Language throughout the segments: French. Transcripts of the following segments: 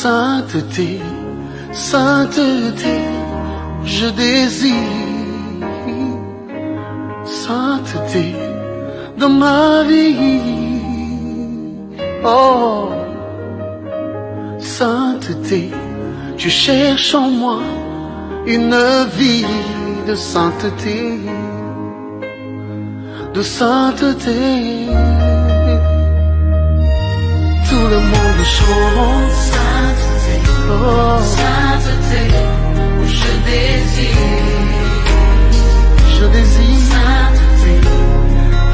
Sainteté, sainteté, je désire sainteté dans ma vie. Oh, sainteté, tu cherches en moi une vie de sainteté, de sainteté. Tout le monde chante sainteté, oh, sainteté, je désire sainteté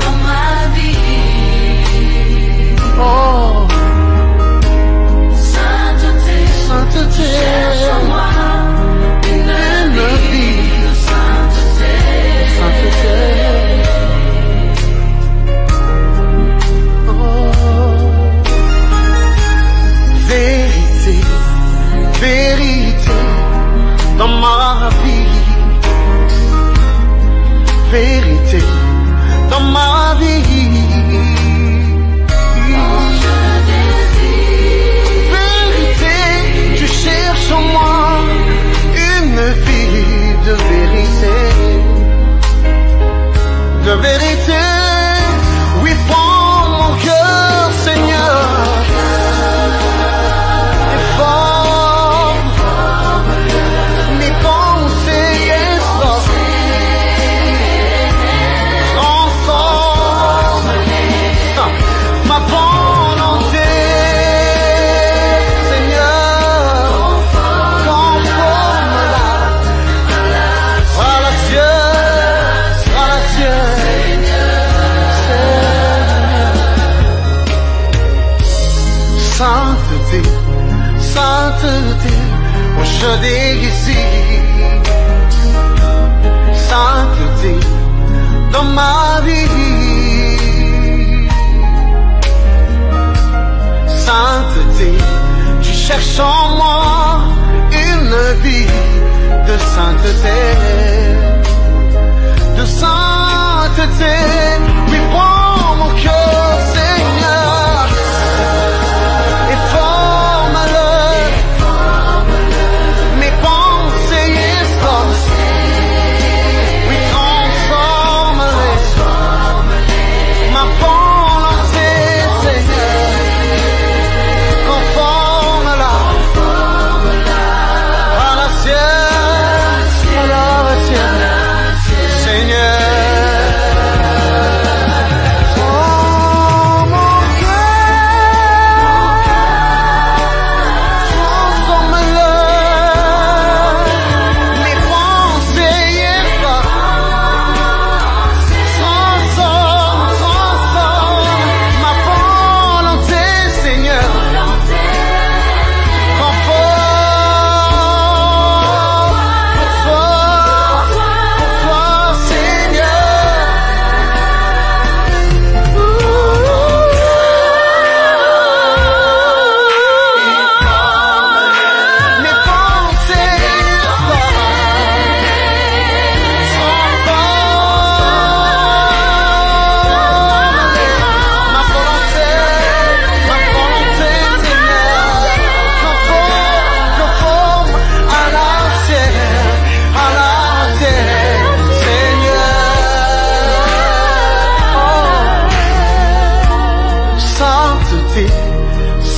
dans ma vie. Oh, sainteté, sainteté, cherche en moi une vie de sainteté, sainteté. Vérité, vérité dans ma vie. Vérité dans ma vie. je désire. Vérité, tu cherches en moi une vie de vérité. De vérité, oui, prends mon cœur, Seigneur. Sainteté, sainteté, moi je désire sainteté dans ma vie. Sainteté, tu cherches en moi une vie de sainteté, de sainteté. Oui, prends mon cœur, Seigneur, et forme-le. Mes pensées et oui, transforme-les. Ma volonté, Seigneur, conforme-la à la sienne, à la tienne, Seigneur.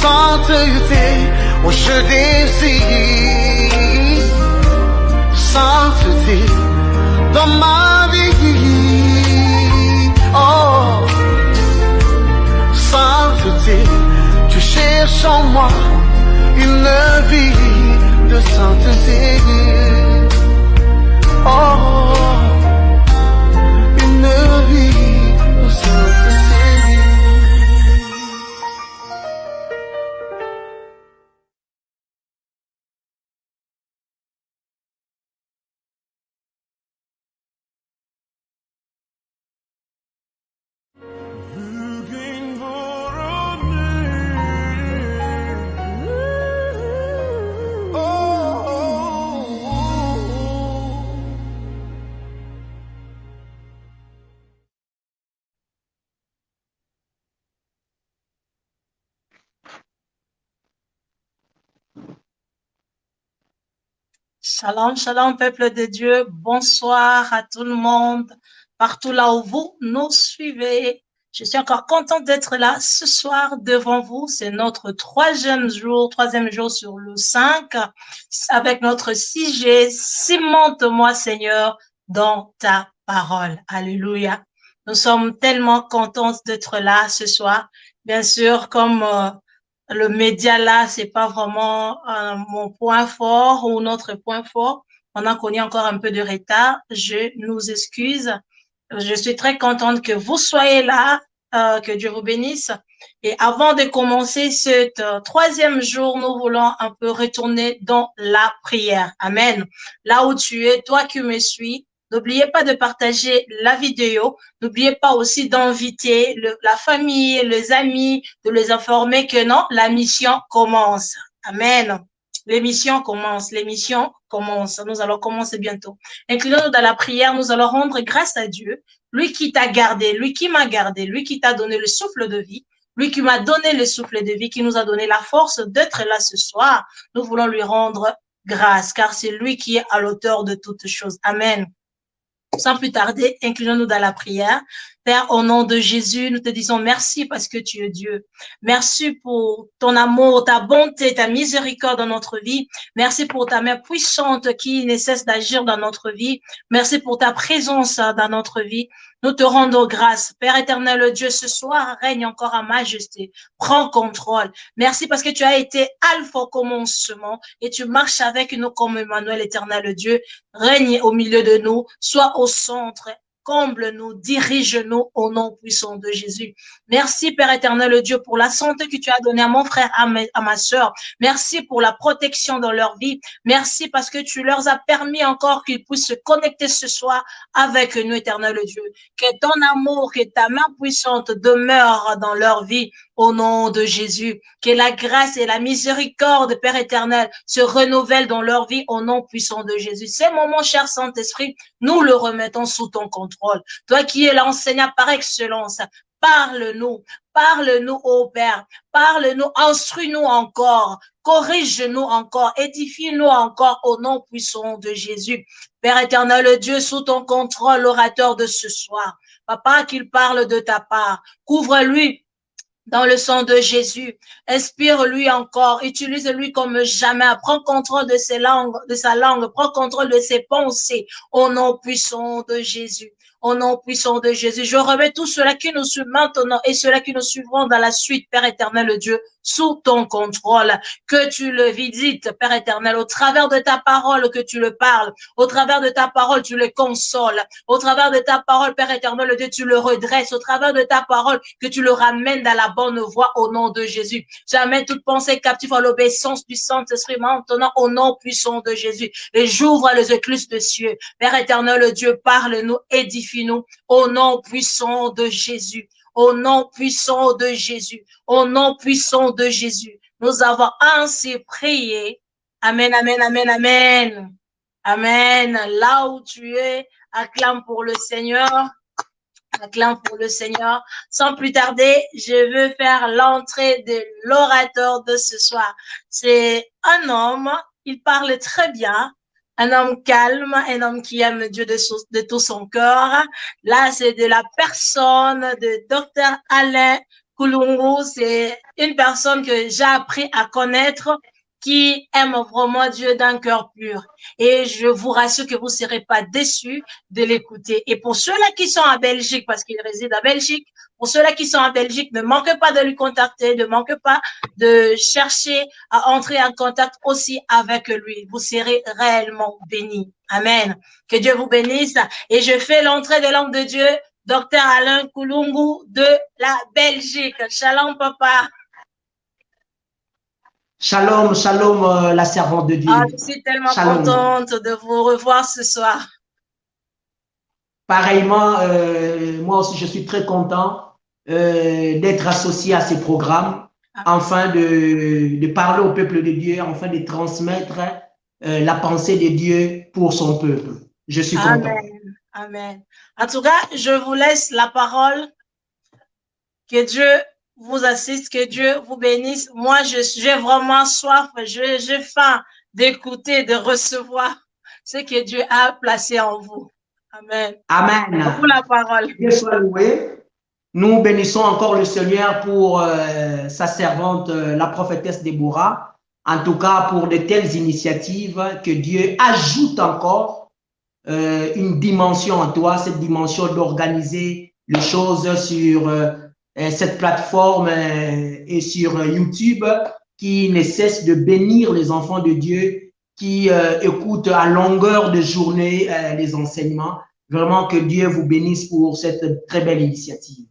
Sainteté, moi je désire sainteté dans ma vie. Oh, sainteté, tu cherches en moi une vie de sainteté. Oh, une vie de sainteté. Shalom, shalom, peuple de Dieu. Bonsoir à tout le monde, partout là où vous nous suivez. Je suis encore contente d'être là ce soir devant vous. C'est notre troisième jour sur le 5, avec notre sujet, cimente-moi Seigneur dans ta parole. Alléluia. Nous sommes tellement contents d'être là ce soir. Bien sûr, comme le média là, c'est pas vraiment mon point fort ou notre point fort. On a connu encore un peu de retard. Je nous excuse. Je suis très contente que vous soyez là, que Dieu vous bénisse. Et avant de commencer ce troisième jour, nous voulons un peu retourner dans la prière. Amen. Là où tu es, toi qui me suis, n'oubliez pas de partager la vidéo. N'oubliez pas aussi d'inviter la famille, les amis, de les informer que non, la mission commence. Amen. L'émission commence. Nous allons commencer bientôt. Inclinons-nous dans la prière. Nous allons rendre grâce à Dieu. Lui qui t'a gardé, lui qui m'a gardé, lui qui t'a donné le souffle de vie, lui qui m'a donné le souffle de vie, qui nous a donné la force d'être là ce soir. Nous voulons lui rendre grâce, car c'est lui qui est à l'auteur de toutes choses. Amen. Sans plus tarder, inclinons-nous dans la prière. Père, au nom de Jésus, nous te disons merci parce que tu es Dieu. Merci pour ton amour, ta bonté, ta miséricorde dans notre vie. Merci pour ta main puissante qui ne cesse d'agir dans notre vie. Merci pour ta présence dans notre vie. Nous te rendons grâce. Père éternel, Dieu, ce soir, règne encore en majesté. Prends contrôle. Merci parce que tu as été alpha au commencement et tu marches avec nous comme Emmanuel, éternel Dieu. Règne au milieu de nous, sois au centre. Comble-nous, dirige-nous au nom puissant de Jésus. Merci, Père éternel Dieu, pour la santé que tu as donnée à mon frère, à ma sœur. Merci pour la protection dans leur vie. Merci parce que tu leur as permis encore qu'ils puissent se connecter ce soir avec nous, éternel Dieu. Que ton amour, que ta main puissante demeure dans leur vie au nom de Jésus. Que la grâce et la miséricorde, Père éternel, se renouvellent dans leur vie au nom puissant de Jésus. Ces moments, cher Saint-Esprit, nous le remettons sous ton contrôle. Toi qui es l'enseignant par excellence, parle-nous, ô Père, parle-nous, instruis-nous encore, corrige-nous encore, édifie-nous encore au nom puissant de Jésus. Père éternel Dieu, sous ton contrôle, l'orateur de ce soir, Papa, qu'il parle de ta part, couvre-lui dans le sang de Jésus. Inspire-lui encore, utilise-lui comme jamais. Prends contrôle de sa langue, prends contrôle de ses pensées au nom puissant de Jésus. Au nom puissant de Jésus, je remets tout cela qui nous suit maintenant et cela qui nous suivront dans la suite, Père éternel Dieu, sous ton contrôle. Que tu le visites, Père éternel, au travers de ta parole, que tu le parles. Au travers de ta parole, tu le consoles. Au travers de ta parole, Père éternel Dieu, tu le redresses. Au travers de ta parole, que tu le ramènes dans la bonne voie au nom de Jésus. J'amène toute pensée captive à l'obéissance du Saint-Esprit maintenant au nom puissant de Jésus. Et j'ouvre les écluses de cieux. Père éternel Dieu, parle-nous, édifie-nous au nom puissant de Jésus. Au nom puissant de Jésus. Au nom puissant de Jésus. Nous avons ainsi prié. Amen, amen, amen, amen. Amen. Là où tu es, acclame pour le Seigneur. Acclame pour le Seigneur. Sans plus tarder, je veux faire l'entrée de l'orateur de ce soir. C'est un homme, il parle très bien. Un homme calme, un homme qui aime Dieu de tout son cœur. Là, c'est de la personne de Dr. Alain Kulungu. C'est une personne que j'ai appris à connaître qui aime vraiment Dieu d'un cœur pur. Et je vous rassure que vous ne serez pas déçus de l'écouter. Et pour ceux-là qui sont en Belgique, parce qu'il réside en Belgique, pour ceux-là qui sont en Belgique, ne manquez pas de lui contacter, ne manquez pas de chercher à entrer en contact aussi avec lui. Vous serez réellement bénis. Amen. Que Dieu vous bénisse. Et je fais l'entrée de l'homme de Dieu, Dr. Alain Kulungu de la Belgique. Shalom, papa. Shalom, shalom, la servante de Dieu. Je suis tellement Shalom. contente de vous revoir ce soir. Pareillement, moi aussi, je suis très content d'être associé à ces programmes, afin de parler au peuple de Dieu, afin de transmettre la pensée de Dieu pour son peuple. Je suis content. Amen. Amen. En tout cas, je vous laisse la parole. Que Dieu vous assiste, que Dieu vous bénisse. Moi, j'ai vraiment soif, j'ai faim d'écouter, de recevoir ce que Dieu a placé en vous. Amen. Amen. Pour la parole. Dieu soit loué. Nous bénissons encore le Seigneur pour sa servante, la prophétesse Déborah. En tout cas, pour de telles initiatives, que Dieu ajoute encore une dimension en toi, cette dimension d'organiser les choses sur cette plateforme et sur YouTube, qui ne cesse de bénir les enfants de Dieu, qui écoutent à longueur de journée les enseignements. Vraiment que Dieu vous bénisse pour cette très belle initiative.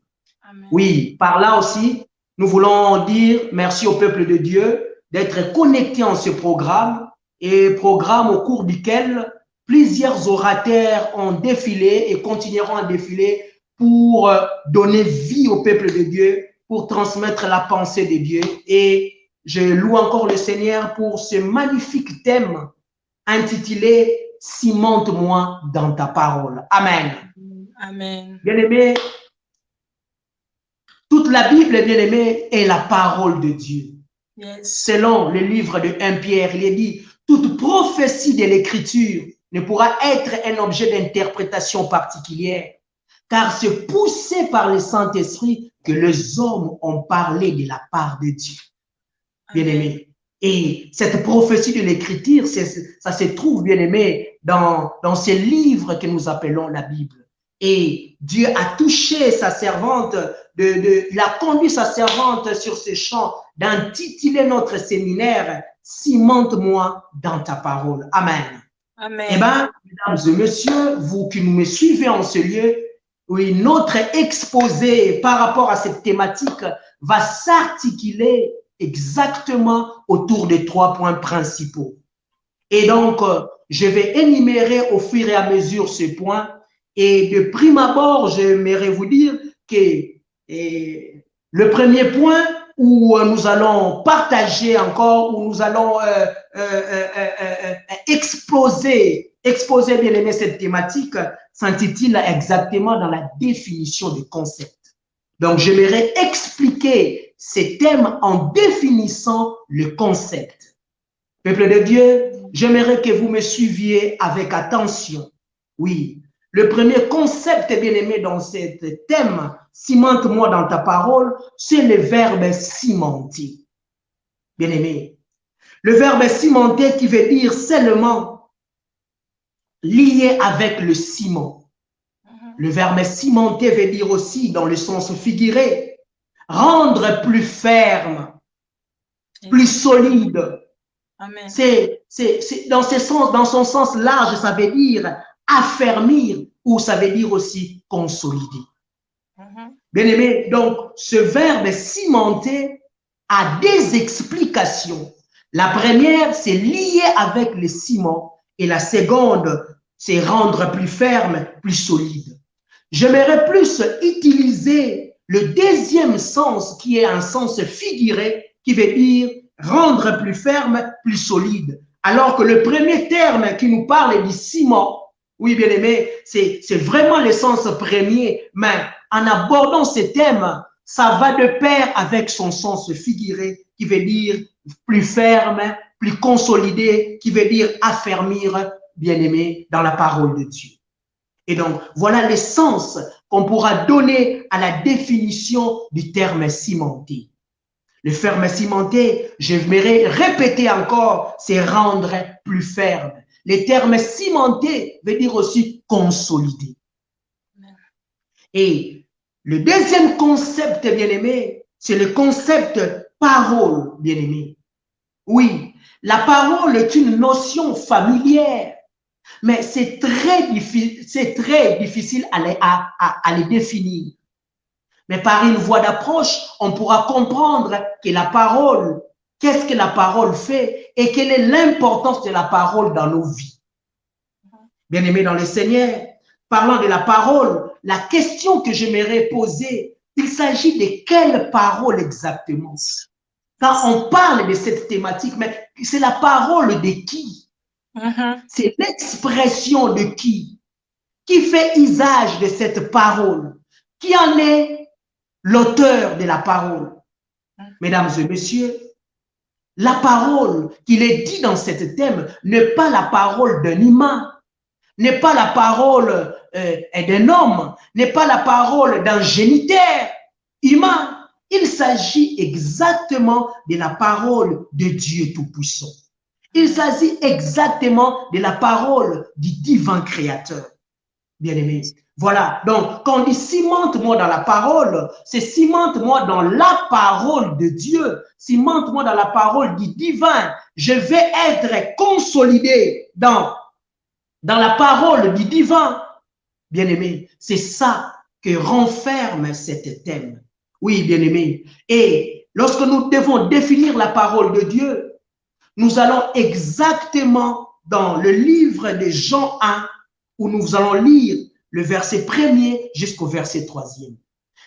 Amen. Oui, par là aussi, nous voulons dire merci au peuple de Dieu d'être connecté en ce programme, et programme au cours duquel plusieurs orateurs ont défilé et continueront à défiler pour donner vie au peuple de Dieu, pour transmettre la pensée de Dieu. Et je loue encore le Seigneur pour ce magnifique thème intitulé « Cimente-moi dans ta parole ». Amen. Amen. Bien-aimé, toute la Bible, bien-aimé, est la parole de Dieu. Yes. Selon le livre de 1 Pierre, il est dit « Toute prophétie de l'Écriture ne pourra être un objet d'interprétation particulière, car c'est poussé par le Saint-Esprit que les hommes ont parlé de la part de Dieu. » Bien-aimé. Et cette prophétie de l'Écriture, ça se trouve, bien-aimé, dans ces livres que nous appelons la Bible. Et Dieu a touché sa servante, il a conduit sa servante sur ce champ d'intituler notre séminaire « Cimente-moi dans ta parole ». Amen. Amen. Eh bien, mesdames et messieurs, vous qui me suivez en ce lieu, oui, notre exposé par rapport à cette thématique va s'articuler exactement autour des 3 points principaux. Et donc, je vais énumérer au fur et à mesure ces points. Et de prime abord, j'aimerais vous dire que le premier point où nous allons partager encore, où nous allons exposer bien aimé cette thématique, s'intitule exactement dans la définition du concept. Donc, j'aimerais expliquer ces thèmes en définissant le concept. Peuple de Dieu, j'aimerais que vous me suiviez avec attention. Oui. Le premier concept, bien aimé, dans ce thème, cimente-moi dans ta parole, c'est le verbe cimenter. Bien aimé. Le verbe cimenter qui veut dire seulement lié avec le ciment. Le verbe cimenter veut dire aussi, dans le sens figuré, rendre plus ferme, plus solide. Amen. C'est dans son sens large, ça veut dire affermir, ou ça veut dire aussi consolider. Bien aimé, donc ce verbe cimenter a des explications. La première, c'est lié avec le ciment, et la seconde, c'est rendre plus ferme, plus solide. J'aimerais plus utiliser le deuxième sens, qui est un sens figuré, qui veut dire rendre plus ferme, plus solide. Alors que le premier terme qui nous parle du ciment, oui, bien aimé, c'est vraiment le sens premier, mais en abordant ce thème, ça va de pair avec son sens figuré, qui veut dire plus ferme, plus consolidé, qui veut dire affermir, bien aimé, dans la parole de Dieu. Et donc, voilà le sens qu'on pourra donner à la définition du terme cimenté. Le verbe cimenté, j'aimerais répéter encore, c'est rendre plus ferme. Le terme cimenté veut dire aussi consolider. Et le deuxième concept, bien aimé, c'est le concept parole, bien aimé. Oui, la parole est une notion familière, mais c'est très difficile à les définir. Mais par une voie d'approche, on pourra comprendre que la parole, qu'est-ce que la parole fait et quelle est l'importance de la parole dans nos vies. Bien-aimés dans le Seigneur, parlant de la parole, la question que j'aimerais poser, il s'agit de quelle parole exactement? Quand on parle de cette thématique, mais c'est la parole de qui? C'est l'expression de qui? Qui fait usage de cette parole? Qui en est l'auteur de la parole? Mesdames et messieurs, la parole qu'il est dit dans cet thème n'est pas la parole d'un humain, n'est pas la parole d'un homme, n'est pas la parole d'un géniteur humain. Il s'agit exactement de la parole de Dieu Tout-Puissant. Il s'agit exactement de la parole du divin Créateur. Bien-aimés. Voilà, donc quand on dit cimente-moi dans la parole, c'est cimente-moi dans la parole de Dieu, cimente-moi dans la parole du divin. Je vais être consolidé dans la parole du divin. Bien-aimé, c'est ça que renferme cet thème. Oui, bien-aimé. Et lorsque nous devons définir la parole de Dieu, nous allons exactement dans le livre de Jean 1, où nous allons lire le verset 1er jusqu'au verset 3e.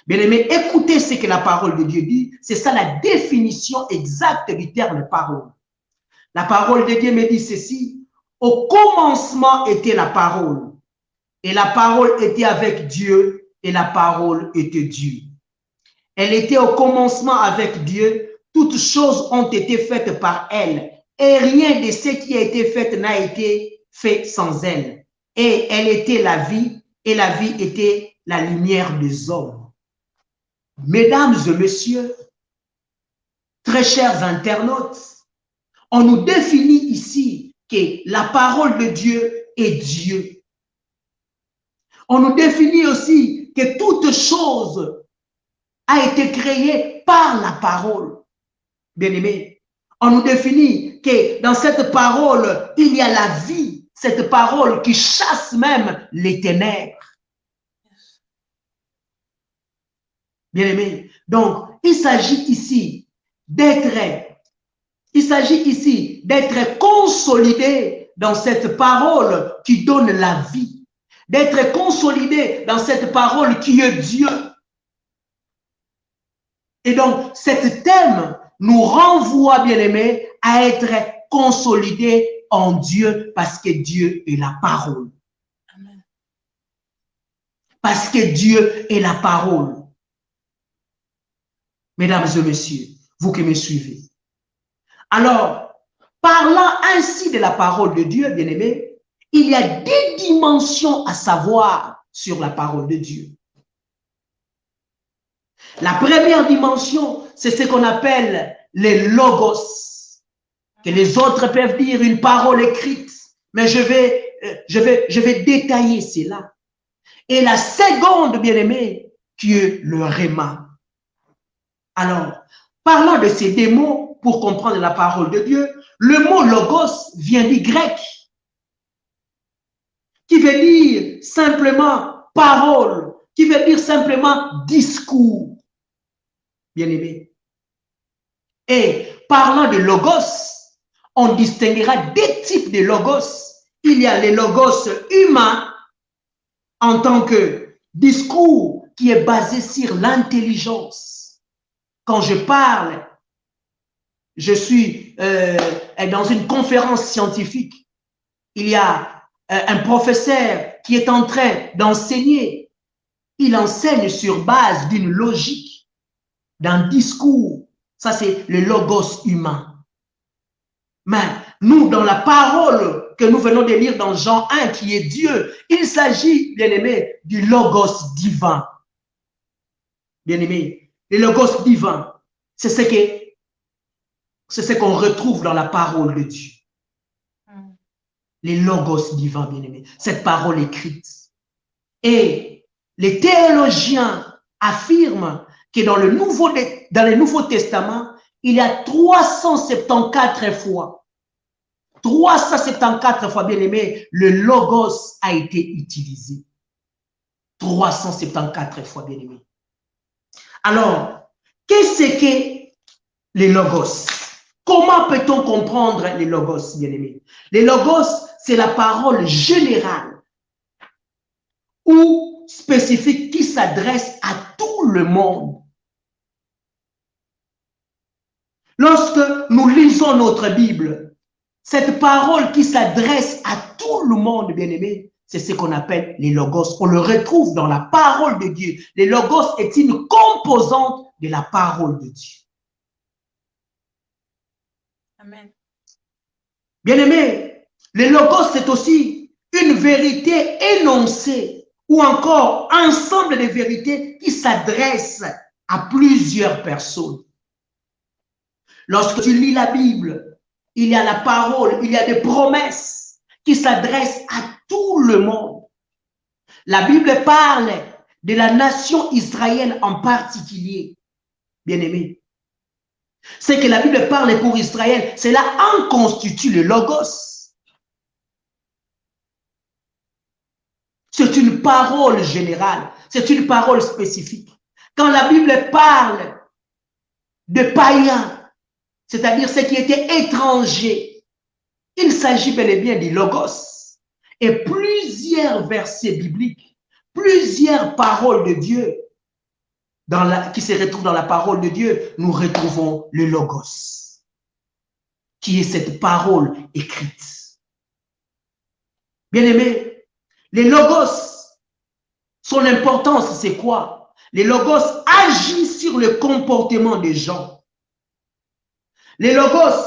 Bien-aimés, écoutez ce que la parole de Dieu dit. C'est ça la définition exacte du terme parole. La parole de Dieu me dit ceci. Au commencement était la parole. Et la parole était avec Dieu. Et la parole était Dieu. Elle était au commencement avec Dieu. Toutes choses ont été faites par elle. Et rien de ce qui a été fait n'a été fait sans elle. Et elle était la vie. Et la vie était la lumière des hommes. Mesdames et messieurs, très chers internautes, on nous définit ici que la parole de Dieu est Dieu. On nous définit aussi que toute chose a été créée par la parole. Bien-aimés, on nous définit que dans cette parole, il y a la vie. Cette parole qui chasse même les ténèbres. Bien-aimés, donc il s'agit ici d'être consolidé dans cette parole qui donne la vie, d'être consolidé dans cette parole qui est Dieu. Et donc, cet thème nous renvoie, bien-aimés, à être consolidé en Dieu parce que Dieu est la parole. Amen. Parce que Dieu est la parole. Mesdames et messieurs, vous qui me suivez. Alors, parlant ainsi de la parole de Dieu, bien-aimés, il y a des dimensions à savoir sur la parole de Dieu. La première dimension, c'est ce qu'on appelle les logos. Que les autres peuvent dire une parole écrite, mais je vais détailler cela. Et la seconde, bien-aimé, qui est le réma. Alors, parlant de ces deux mots pour comprendre la parole de Dieu, le mot logos vient du grec, qui veut dire simplement parole, qui veut dire simplement discours. Bien-aimé. Et parlant de logos, on distinguera deux types de logos. Il y a les logos humains en tant que discours qui est basé sur l'intelligence. Quand je parle, je suis dans une conférence scientifique. Il y a un professeur qui est en train d'enseigner. Il enseigne sur base d'une logique, d'un discours. Ça, c'est le logos humain. Mais nous, dans la parole que nous venons de lire dans Jean 1, qui est Dieu, il s'agit, bien-aimé, du logos divin. Bien-aimé, le logos divin, c'est ce qu'on retrouve dans la parole de Dieu. Les logos divins, bien-aimé, cette parole écrite. Et les théologiens affirment que dans le Nouveau Testament, il y a 374 fois, 374 fois, bien aimé, le logos a été utilisé. 374 fois, bien aimé. Alors, qu'est-ce que les logos? Comment peut-on comprendre les logos, bien aimé? Les logos, c'est la parole générale ou spécifique qui s'adresse à tout le monde. Lorsque nous lisons notre Bible, cette parole qui s'adresse à tout le monde, bien-aimé, c'est ce qu'on appelle les logos. On le retrouve dans la parole de Dieu. Les logos est une composante de la parole de Dieu. Amen. Bien-aimé, le logos, c'est aussi une vérité énoncée ou encore ensemble de vérités qui s'adressent à plusieurs personnes. Lorsque tu lis la Bible, il y a la parole, il y a des promesses qui s'adressent à tout le monde. La Bible parle de la nation Israël en particulier, bien-aimé. Ce que la Bible parle pour Israël, cela en constitue le logos. C'est une parole générale, c'est une parole spécifique. Quand la Bible parle de païens, c'est-à-dire ceux qui étaient étrangers, il s'agit bel et bien du logos. Et plusieurs versets bibliques, plusieurs paroles de Dieu qui se retrouvent dans la parole de Dieu, nous retrouvons le logos, qui est cette parole écrite. Bien-aimés, les logos, son importance, c'est quoi? Les logos agissent sur le comportement des gens. Les logos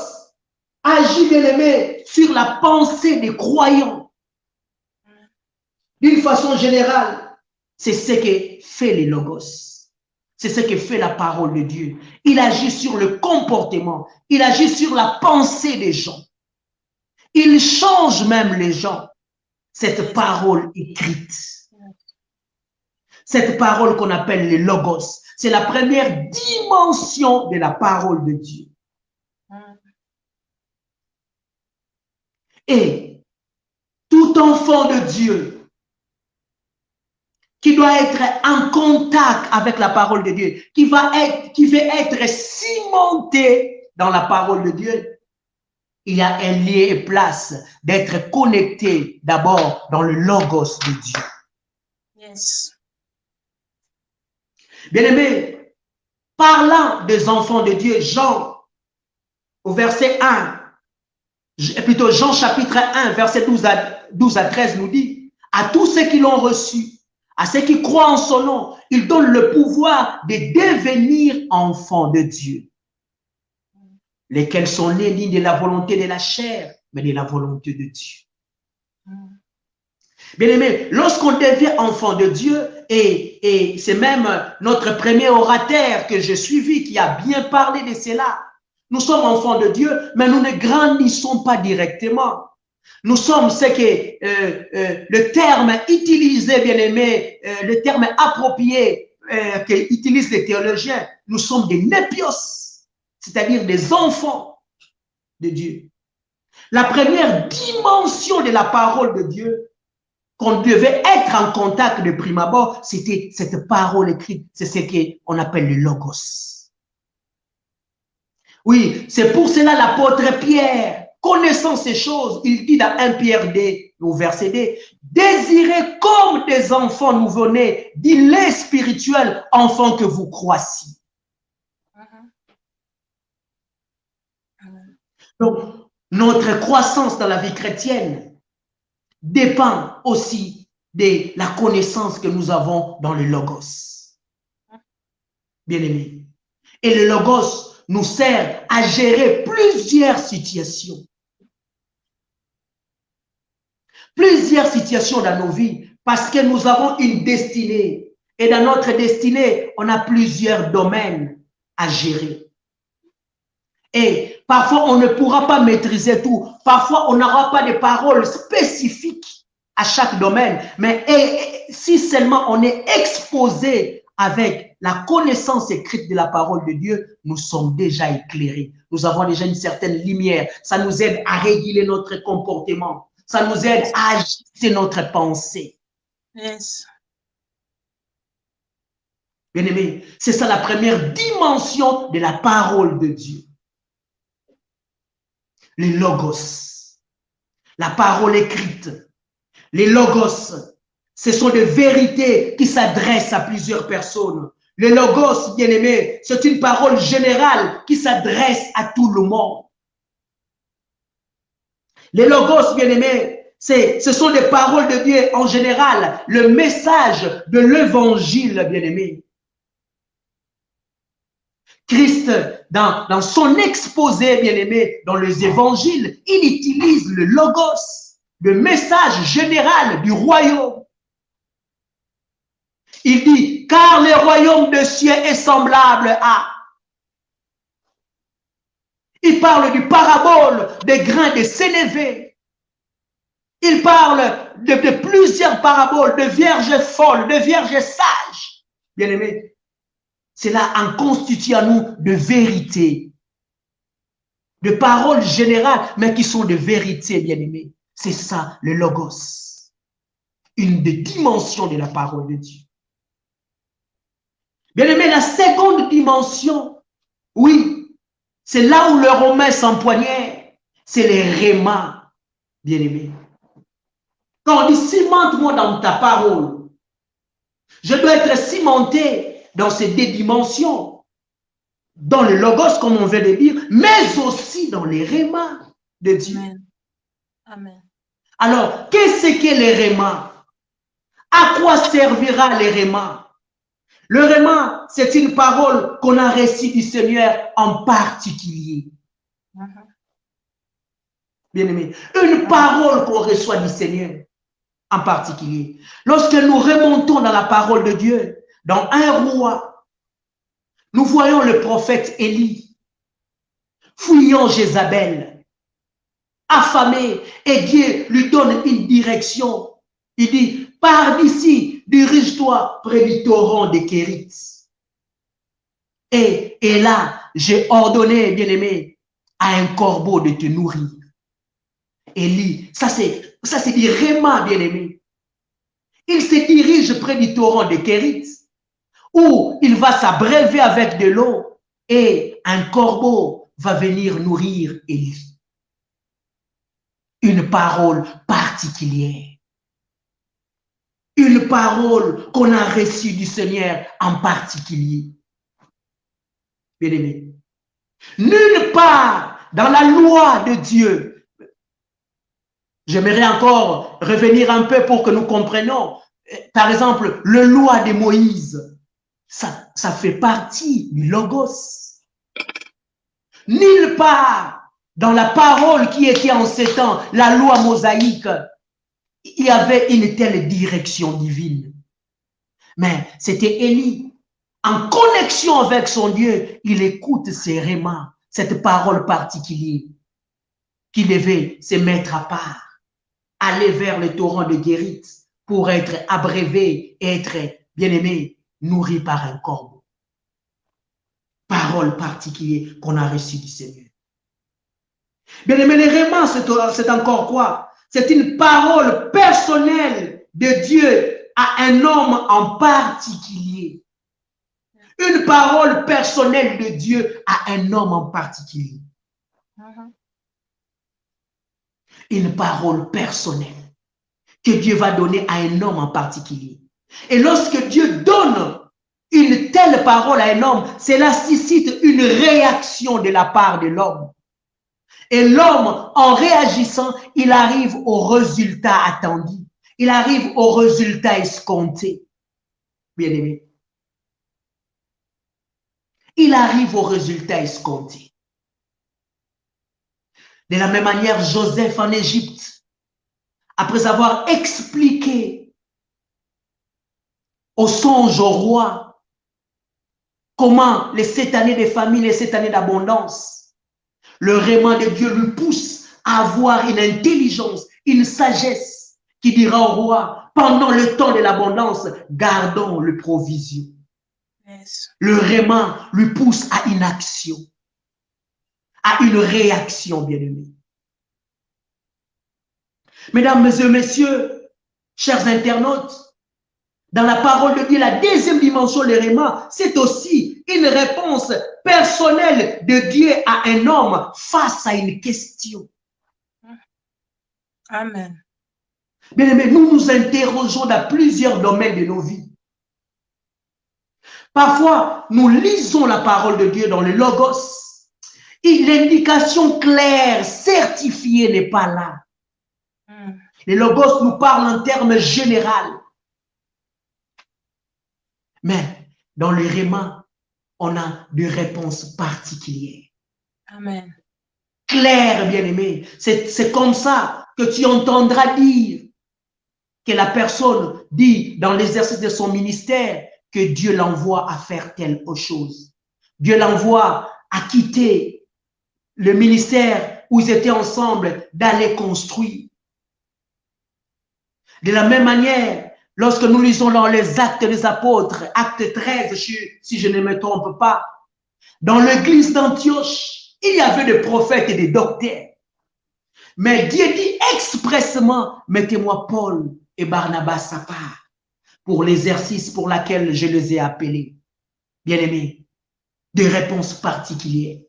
agissent, bien-aimés, sur la pensée des croyants. D'une façon générale, c'est ce que fait les logos. C'est ce que fait la parole de Dieu. Il agit sur le comportement. Il agit sur la pensée des gens. Il change même les gens. Cette parole écrite. Cette parole qu'on appelle le logos. C'est la première dimension de la parole de Dieu. Et tout enfant de Dieu qui doit être en contact avec la parole de Dieu, qui veut être cimenté dans la parole de Dieu, il y a un lieu et place d'être connecté d'abord dans le logos de Dieu. Yes. Bien-aimé, parlant des enfants de Dieu, Jean, au verset 1, plutôt Jean chapitre 1, verset 12 à 13 nous dit, à tous ceux qui l'ont reçu, à ceux qui croient en son nom, il donne le pouvoir de devenir enfants de Dieu, lesquels sont nés ni de la volonté de la chair, mais de la volonté de Dieu. Bien-aimé, lorsqu'on devient enfant de Dieu, et c'est même notre premier orateur que j'ai suivi qui a bien parlé de cela, nous sommes enfants de Dieu, mais nous ne grandissons pas directement. Nous sommes ce que le terme utilisé, bien-aimé, le terme approprié qu'utilisent les théologiens, nous sommes des népios, c'est-à-dire des enfants de Dieu. La première dimension de la parole de Dieu, qu'on devait être en contact de prime abord, c'était cette parole écrite, c'est ce qu'on appelle le logos. Oui, c'est pour cela l'apôtre Pierre, connaissant ces choses, il dit dans 1 Pierre 2, au verset 2, désirez comme des enfants nouveau-nés, du lait spirituel, enfants que vous croissiez. Donc, notre croissance dans la vie chrétienne dépend aussi de la connaissance que nous avons dans le logos. Bien-aimés. Et le logos nous sert à gérer plusieurs situations. Plusieurs situations dans nos vies, parce que nous avons une destinée. Et dans notre destinée, on a plusieurs domaines à gérer. Et parfois, on ne pourra pas maîtriser tout. Parfois, on n'aura pas de paroles spécifiques à chaque domaine. Mais si seulement on est exposé avec la connaissance écrite de la parole de Dieu, nous sommes déjà éclairés. Nous avons déjà une certaine lumière. Ça nous aide à réguler notre comportement. Ça nous aide à ajuster notre pensée. Yes. Bien-aimé, c'est ça la première dimension de la parole de Dieu. Les logos, la parole écrite. Les logos, ce sont des vérités qui s'adressent à plusieurs personnes. Le logos, bien-aimé, c'est une parole générale qui s'adresse à tout le monde. Les logos, bien-aimés, ce sont des paroles de Dieu en général, le message de l'évangile, bien-aimé. Christ, dans son exposé, bien-aimé, dans les évangiles, il utilise le logos, le message général du royaume. Il dit, car le royaume de cieux est semblable à... Il parle du parabole des grains de sénévé. Il parle de plusieurs paraboles, de vierges folles, de vierges sages. Bien-aimés, cela en constitue à nous de vérité, de paroles générales, mais qui sont de vérité, bien-aimés. C'est ça, le logos. Une des dimensions de la parole de Dieu. Bien-aimés, la seconde dimension, oui, c'est là où le Romain s'empoignait, c'est les rémas, bien-aimés. Quand on dit cimente-moi dans ta parole, je dois être cimenté dans ces deux dimensions, dans le logos, comme on vient de dire, mais aussi dans les rémas de Dieu. Amen. Amen. Alors, qu'est-ce que les rémas? À quoi servira les rémas? Le réma, c'est une parole qu'on a reçue du Seigneur en particulier. Bien-aimé, une parole qu'on reçoit du Seigneur en particulier. Lorsque nous remontons dans la parole de Dieu, dans un roi, nous voyons le prophète Élie fuyant Jézabel, affamé, et Dieu lui donne une direction. Il dit, pars d'ici, dirige-toi près du torrent de Kérit. Et là, j'ai ordonné, bien-aimé, à un corbeau de te nourrir. Élie, ça c'est du réma, bien-aimé. Il se dirige près du torrent de Kérit, où il va s'abreuver avec de l'eau, et un corbeau va venir nourrir Élie. Une parole particulière. Une parole qu'on a reçue du Seigneur en particulier. Bien-aimé, nulle part dans la loi de Dieu, j'aimerais encore revenir un peu pour que nous comprenions, par exemple, le loi de Moïse, ça fait partie du logos. Nulle part dans la parole qui était en ces temps, la loi mosaïque, il y avait une telle direction divine. Mais c'était Élie. En connexion avec son Dieu, il écoute ses rémas, cette parole particulière, qui devait se mettre à part, aller vers le torrent de Kérit pour être abreuvé et être, bien-aimé, nourri par un corbeau. Parole particulière qu'on a reçue du Seigneur. Bien-aimé, les rémas, c'est encore quoi? C'est une parole personnelle de Dieu à un homme en particulier. Une parole personnelle de Dieu à un homme en particulier. Une parole personnelle que Dieu va donner à un homme en particulier. Et lorsque Dieu donne une telle parole à un homme, cela suscite une réaction de la part de l'homme. Et l'homme, en réagissant, il arrive au résultat attendu. Il arrive au résultat escompté. Bien-aimé. Il arrive au résultat escompté. De la même manière, Joseph en Égypte, après avoir expliqué au songe au roi comment les 7 années de famine, les 7 années d'abondance, le réma de Dieu lui pousse à avoir une intelligence, une sagesse qui dira au roi, pendant le temps de l'abondance, gardons le provision. Yes. Le réma lui pousse à une action, à une réaction, bien-aimé. Mesdames et messieurs, chers internautes, dans la parole de Dieu, la deuxième dimension, le réma, c'est aussi une réponse personnelle de Dieu à un homme face à une question. Amen. Bien-aimés, nous nous interrogeons dans plusieurs domaines de nos vies. Parfois, nous lisons la parole de Dieu dans le logos et l'indication claire, certifiée n'est pas là. Le logos nous parle en termes généraux. Mais dans le réma, on a des réponses particulières. Amen. Claires, bien-aimé. C'est comme ça que tu entendras dire que la personne dit dans l'exercice de son ministère que Dieu l'envoie à faire telle autre chose. Dieu l'envoie à quitter le ministère où ils étaient ensemble, d'aller construire. De la même manière, lorsque nous lisons dans les Actes des Apôtres, acte 13, si je ne me trompe pas, dans l'église d'Antioche, il y avait des prophètes et des docteurs. Mais Dieu dit expressément, mettez-moi Paul et Barnabas à part pour l'exercice pour lequel je les ai appelés. Bien-aimés, des réponses particulières,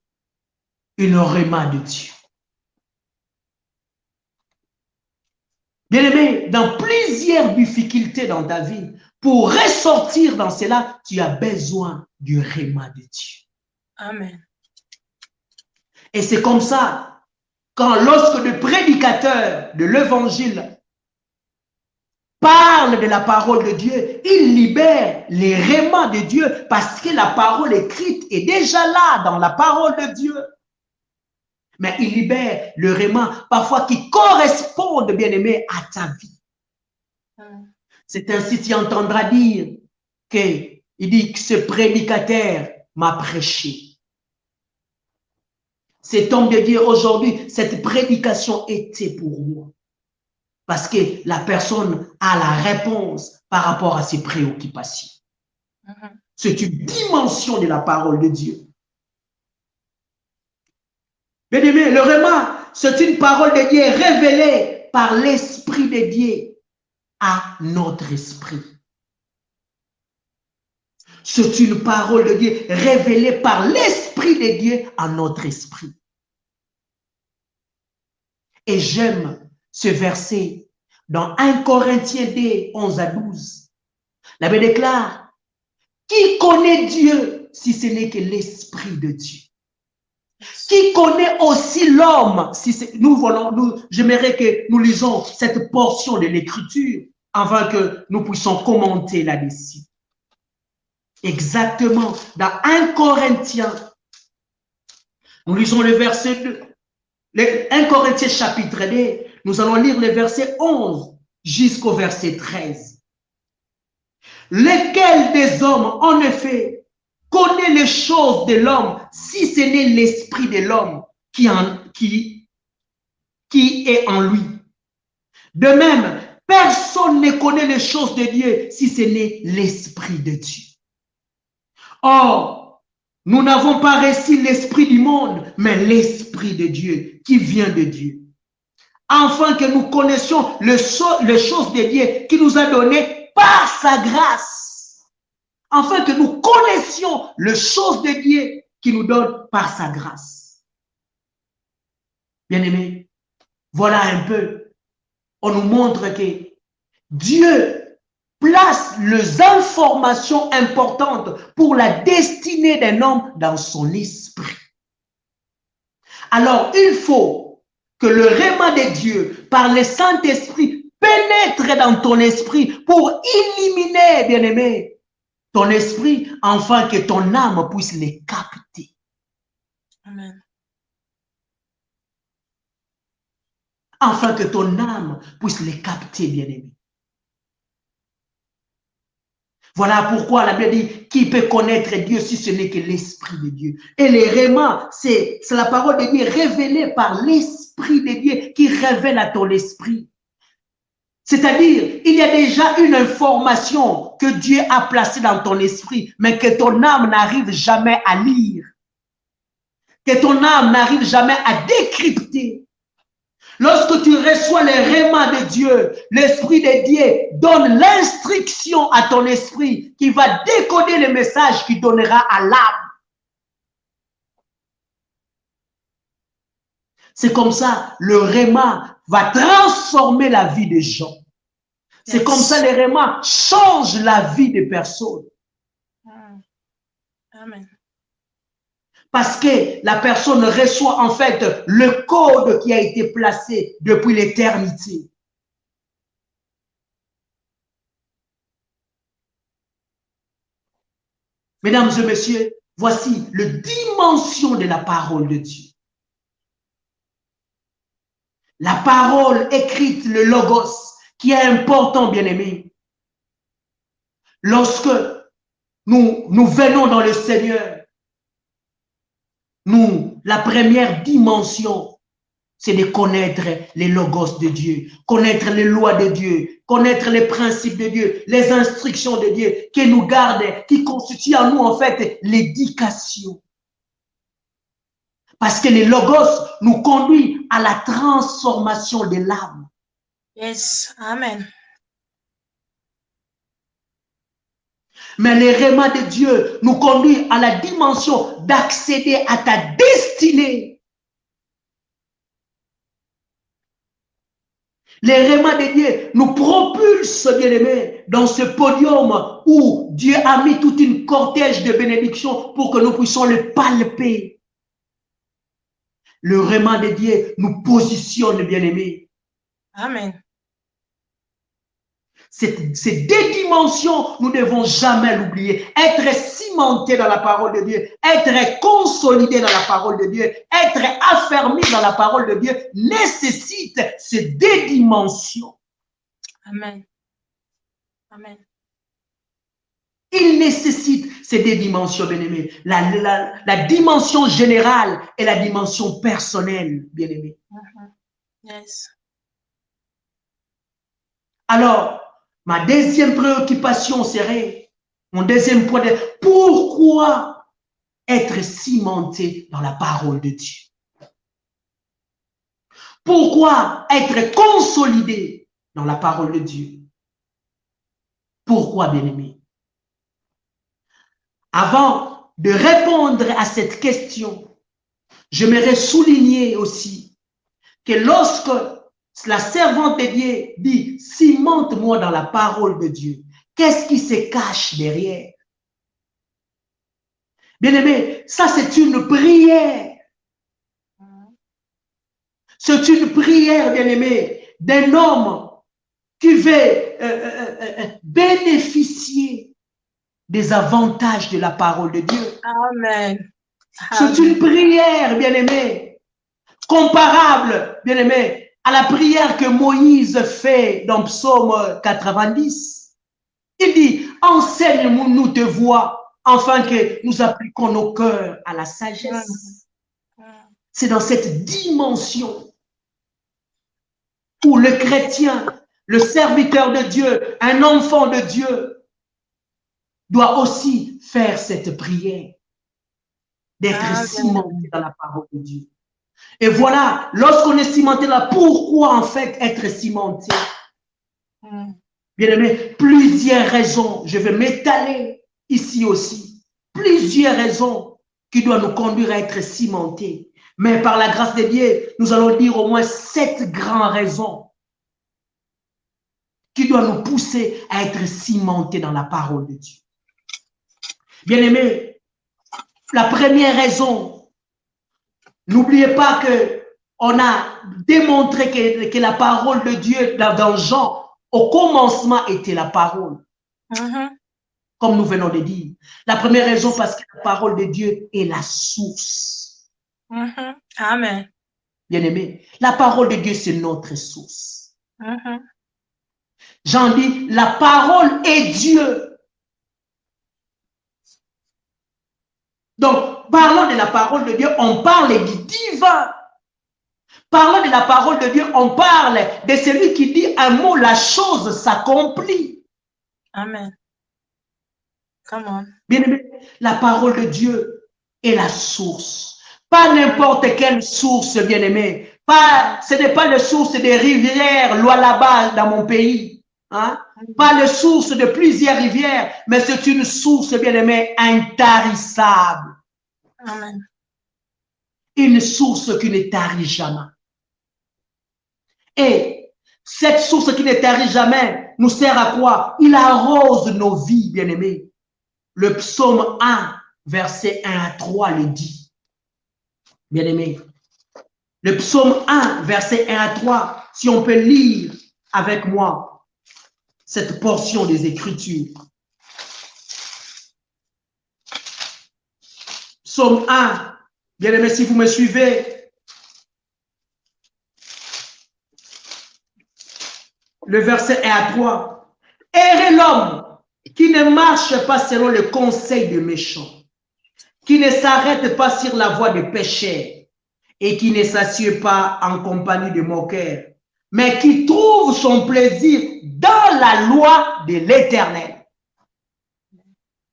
une rhéma de Dieu. Bien-aimé, dans plusieurs difficultés dans ta vie, pour ressortir dans cela, tu as besoin du rhéma de Dieu. Amen. Et c'est comme ça, lorsque le prédicateur de l'évangile parle de la parole de Dieu, il libère les rhémas de Dieu parce que la parole écrite est déjà là dans la parole de Dieu. Mais il libère le rhéma parfois qui correspondent, bien-aimé, à ta vie. C'est ainsi que tu entendras dire qu'il dit que ce prédicateur m'a prêché. C'est homme de Dieu aujourd'hui, cette prédication était pour moi. Parce que la personne a la réponse par rapport à ses préoccupations. C'est une dimension de la parole de Dieu. Bien-aimé, le rhéma, c'est une parole de Dieu révélée par l'Esprit de Dieu à notre esprit. C'est une parole de Dieu révélée par l'Esprit de Dieu à notre esprit. Et j'aime ce verset dans 1 Corinthiens 2, 11 à 12. La Bible déclare, qui connaît Dieu si ce n'est que l'Esprit de Dieu? Qui connaît aussi l'homme? J'aimerais que nous lisons cette portion de l'Écriture afin que nous puissions commenter là-dessus. Exactement, dans 1 Corinthiens, nous lisons le verset 2, 1 Corinthiens chapitre 2, nous allons lire le verset 11 jusqu'au verset 13. Lequel des hommes, en effet, connaît les choses de l'homme si ce n'est l'esprit de l'homme qui est en lui? De même, personne ne connaît les choses de Dieu si ce n'est l'esprit de Dieu. Or, nous n'avons pas reçu l'esprit du monde, mais l'esprit de Dieu qui vient de Dieu. Afin que nous connaissions les choses de Dieu qui nous a données par sa grâce. Afin que nous connaissions les choses de Dieu qui nous donne par sa grâce. Bien-aimés, voilà un peu, on nous montre que Dieu place les informations importantes pour la destinée d'un homme dans son esprit. Alors, il faut que le rhéma de Dieu, par le Saint-Esprit, pénètre dans ton esprit pour éliminer, bien-aimé, ton esprit, afin que ton âme puisse les capter. Amen. Afin que ton âme puisse les capter, bien-aimé. Voilà pourquoi la Bible dit, qui peut connaître Dieu si ce n'est que l'Esprit de Dieu. Et les rhémas, c'est la parole de Dieu révélée par l'Esprit de Dieu qui révèle à ton esprit. C'est-à-dire, il y a déjà une information que Dieu a placée dans ton esprit, mais que ton âme n'arrive jamais à lire. Que ton âme n'arrive jamais à décrypter. Lorsque tu reçois les rhémas de Dieu, l'Esprit de Dieu donne l'instruction à ton esprit qui va décoder le message qu'il donnera à l'âme. C'est comme ça, le rhéma va transformer la vie des gens. C'est comme ça, le rhéma change la vie des personnes. Amen. Parce que la personne reçoit en fait le code qui a été placé depuis l'éternité. Mesdames et messieurs, voici la dimension de la parole de Dieu. La parole écrite, le logos, qui est important, bien-aimé. Lorsque nous venons dans le Seigneur, la première dimension, c'est de connaître les logos de Dieu, connaître les lois de Dieu, connaître les principes de Dieu, les instructions de Dieu qui nous gardent, qui constituent en nous en fait l'éducation. Parce que les logos nous conduisent à la transformation de l'âme. Yes, Amen. Mais les rémas de Dieu nous conduisent à la dimension d'accéder à ta destinée. Les rémas de Dieu nous propulsent, bien-aimés, dans ce podium où Dieu a mis toute une cortège de bénédictions pour que nous puissions le palper. Le réma de Dieu nous positionne, bien-aimés. Amen. Ces deux dimensions, nous ne devons jamais l'oublier. Être cimenté dans la parole de Dieu, être consolidé dans la parole de Dieu, être affermi dans la parole de Dieu nécessite ces deux dimensions. Amen. Amen. Il nécessite ces deux dimensions, bien-aimés. La dimension générale et la dimension personnelle, bien-aimés. Yes. Alors, ma deuxième préoccupation serait, mon deuxième point de pourquoi être cimenté dans la parole de Dieu? Pourquoi être consolidé dans la parole de Dieu? Pourquoi, bien-aimé? Avant de répondre à cette question, j'aimerais souligner aussi que lorsque la servante de Dieu dit « cimente-moi dans la parole de Dieu », qu'est-ce qui se cache derrière? Bien-aimé, ça c'est une prière. C'est une prière, bien-aimé, d'un homme qui veut bénéficier des avantages de la parole de Dieu. Amen. C'est une prière, bien-aimé, comparable, bien-aimé, à la prière que Moïse fait dans Psaume 90. Il dit, enseigne-nous tes voies, afin que nous appliquions nos cœurs à la sagesse. C'est dans cette dimension où le chrétien, le serviteur de Dieu, un enfant de Dieu, doit aussi faire cette prière, d'être cimenté dans la parole de Dieu. Et voilà, lorsqu'on est cimenté là, pourquoi en fait être cimenté? Bien aimé, plusieurs raisons, je vais m'étaler ici aussi, plusieurs raisons qui doivent nous conduire à être cimentés. Mais par la grâce de Dieu, nous allons dire au moins 7 grandes raisons qui doivent nous pousser à être cimentés dans la parole de Dieu. Bien aimé, la première raison, n'oubliez pas que on a démontré que la parole de Dieu dans Jean, au commencement était la parole. Comme nous venons de dire. La première raison, parce que la parole de Dieu est la source. Amen. Bien aimé, la parole de Dieu, c'est notre source. Jean dit, la parole est Dieu. Donc, parlant de la parole de Dieu, on parle du divin. Parlant de la parole de Dieu, on parle de celui qui dit un mot, la chose s'accomplit. Amen. Come on. Bien aimé, la parole de Dieu est la source. Pas n'importe quelle source, bien aimé. Ce n'est pas la source des rivières, là-bas dans mon pays. Hein? Pas la source de plusieurs rivières, mais c'est une source, bien aimé, intarissable. Amen. Une source qui ne tarit jamais. Et cette source qui ne tarit jamais nous sert à quoi? Il arrose nos vies, bien aimés. Le psaume 1, verset 1 à 3 le dit. Bien aimé. Le psaume 1, verset 1 à 3, si on peut lire avec moi cette portion des Écritures. Psaume 1. Bien aimé, si vous me suivez, le verset 1 à 3. Errez l'homme qui ne marche pas selon le conseil des méchants, qui ne s'arrête pas sur la voie des pécheurs et qui ne s'assied pas en compagnie de moqueurs, mais qui trouve son plaisir dans la loi de l'Éternel,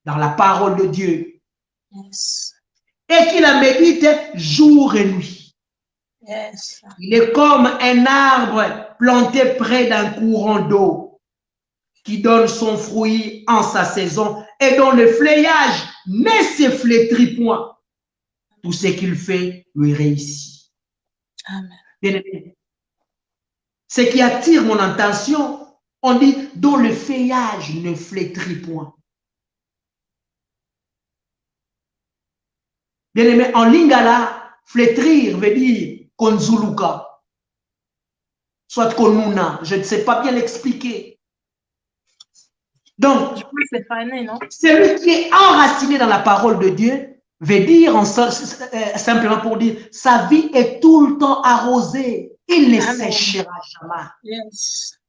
dans la parole de Dieu, Yes. et qui la médite jour et nuit. Yes. Il est comme un arbre planté près d'un courant d'eau, qui donne son fruit en sa saison et dont le feuillage ne se flétrit point. Tout ce qu'il fait lui réussit. Amen. Bien-aimé, ce qui attire mon attention, on dit dont le feuillage ne flétrit point. Bien-aimé, en lingala, flétrir veut dire konzuluka, soit konuna, je ne sais pas bien l'expliquer. Donc, C'est fané, non? celui qui est enraciné dans la parole de Dieu veut dire, simplement pour dire, sa vie est tout le temps arrosée. Il ne Amen. séchera jamais. Yes.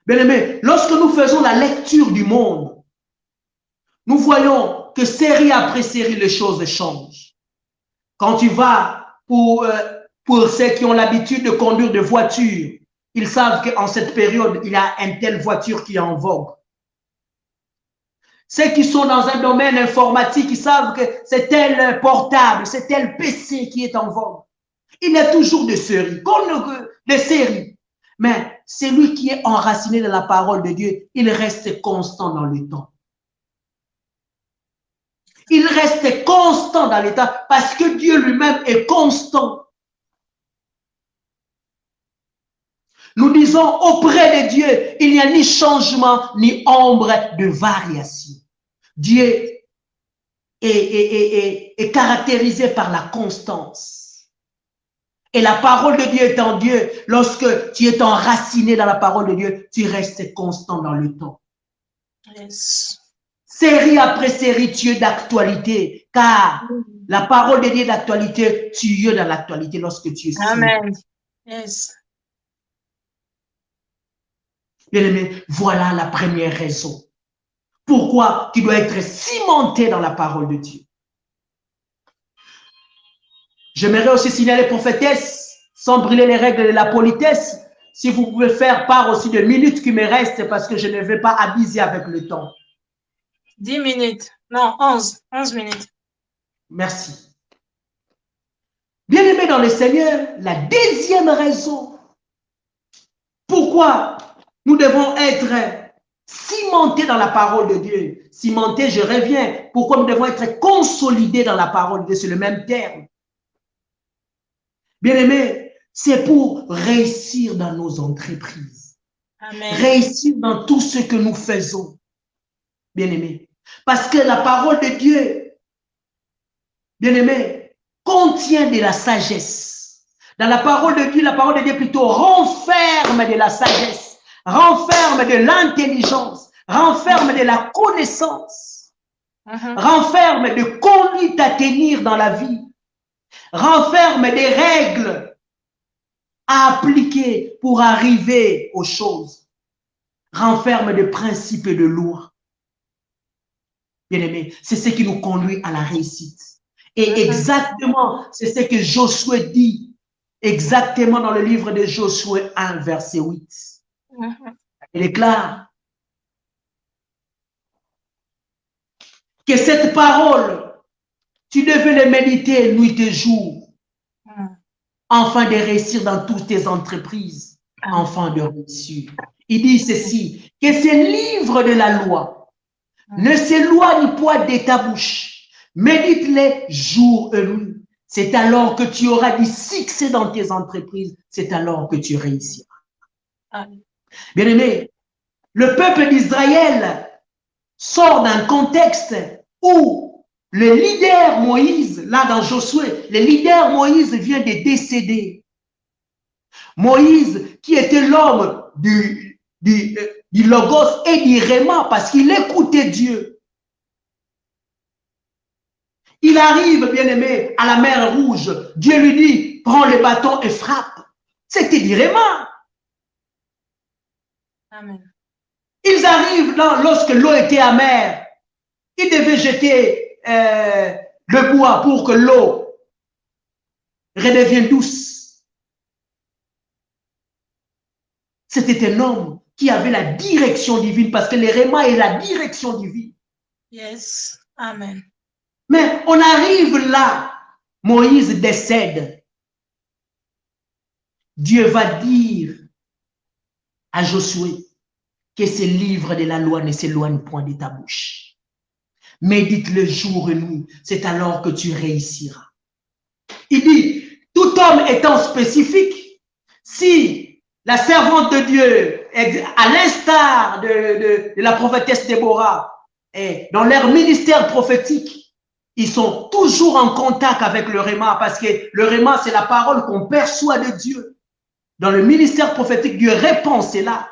Bien-aimé, lorsque nous faisons la lecture du monde, nous voyons que série après série, les choses changent. Quand tu vas pour ceux qui ont l'habitude de conduire des voitures, ils savent qu'en cette période, il y a une telle voiture qui est en vogue. Ceux qui sont dans un domaine informatique, ils savent que c'est tel portable, c'est tel PC qui est en vogue. Il y a toujours des séries, comme des séries. Mais celui qui est enraciné dans la parole de Dieu, il reste constant dans le temps. Il reste constant dans le temps parce que Dieu lui-même est constant. Nous disons auprès de Dieu, il n'y a ni changement ni ombre de variation. Dieu est caractérisé par la constance. Et la parole de Dieu étant Dieu, lorsque tu es enraciné dans la parole de Dieu, tu restes constant dans le temps. Yes. Série après série, tu es d'actualité, car la parole de Dieu est d'actualité, tu es dans l'actualité lorsque tu es Amen. Yes. Bien-aimé, voilà la première raison. Pourquoi tu dois être cimenté dans la parole de Dieu. J'aimerais aussi signaler, prophétesse, sans brûler les règles de la politesse, si vous pouvez faire part aussi de minutes qui me restent parce que je ne vais pas abuser avec le temps. 10 minutes. Non, 11. 11 minutes. Merci. Bien-aimé dans le Seigneur, la deuxième raison pourquoi nous devons être cimentés dans la parole de Dieu. Cimentés, je reviens. Pourquoi nous devons être consolidés dans la parole de Dieu, c'est le même terme. Bien-aimé, c'est pour réussir dans nos entreprises. Amen. Réussir dans tout ce que nous faisons. Bien-aimé. Parce que la parole de Dieu, bien-aimé, contient de la sagesse. Dans la parole de Dieu plutôt renferme de la sagesse, renferme de l'intelligence, renferme de la connaissance, renferme de conduite à tenir dans la vie, renferme des règles à appliquer pour arriver aux choses, renferme de principes et de lois. Bien-aimé, c'est ce qui nous conduit à la réussite. Et exactement, c'est ce que Josué dit, exactement dans le livre de Josué 1, verset 8. Il est clair que cette parole, tu devais le méditer nuit et jour, afin de réussir dans toutes tes entreprises, afin de réussir. Il dit ceci, que ce livre de la loi ne s'éloigne point de ta bouche, médite-les jour et nuit. C'est alors que tu auras du succès dans tes entreprises, c'est alors que tu réussiras. Bien-aimé, le peuple d'Israël sort d'un contexte où le leader Moïse, là dans Josué, le leader Moïse vient de décéder. Moïse, qui était l'homme du Logos et du Réma, parce qu'il écoutait Dieu. il arrive, bien-aimé, à la mer Rouge. Dieu lui dit, prends le bâton et frappe. C'était du réma. Amen. Ils arrivent là, lorsque l'eau était amère. Ils devaient jeter le bois pour que l'eau redevienne douce. C'était un homme qui avait la direction divine, parce que le réma est la direction divine. Yes. Amen. Mais on arrive là, Moïse décède. Dieu va dire à Josué que ce livre de la loi ne s'éloigne point de ta bouche. Médite-le jour et nuit, c'est alors que tu réussiras. Il dit, tout homme étant spécifique, si la servante de Dieu, à l'instar de la prophétesse Déborah, et dans leur ministère prophétique, ils sont toujours en contact avec le réma, parce que le réma, c'est la parole qu'on perçoit de Dieu. Dans le ministère prophétique, Dieu répond cela.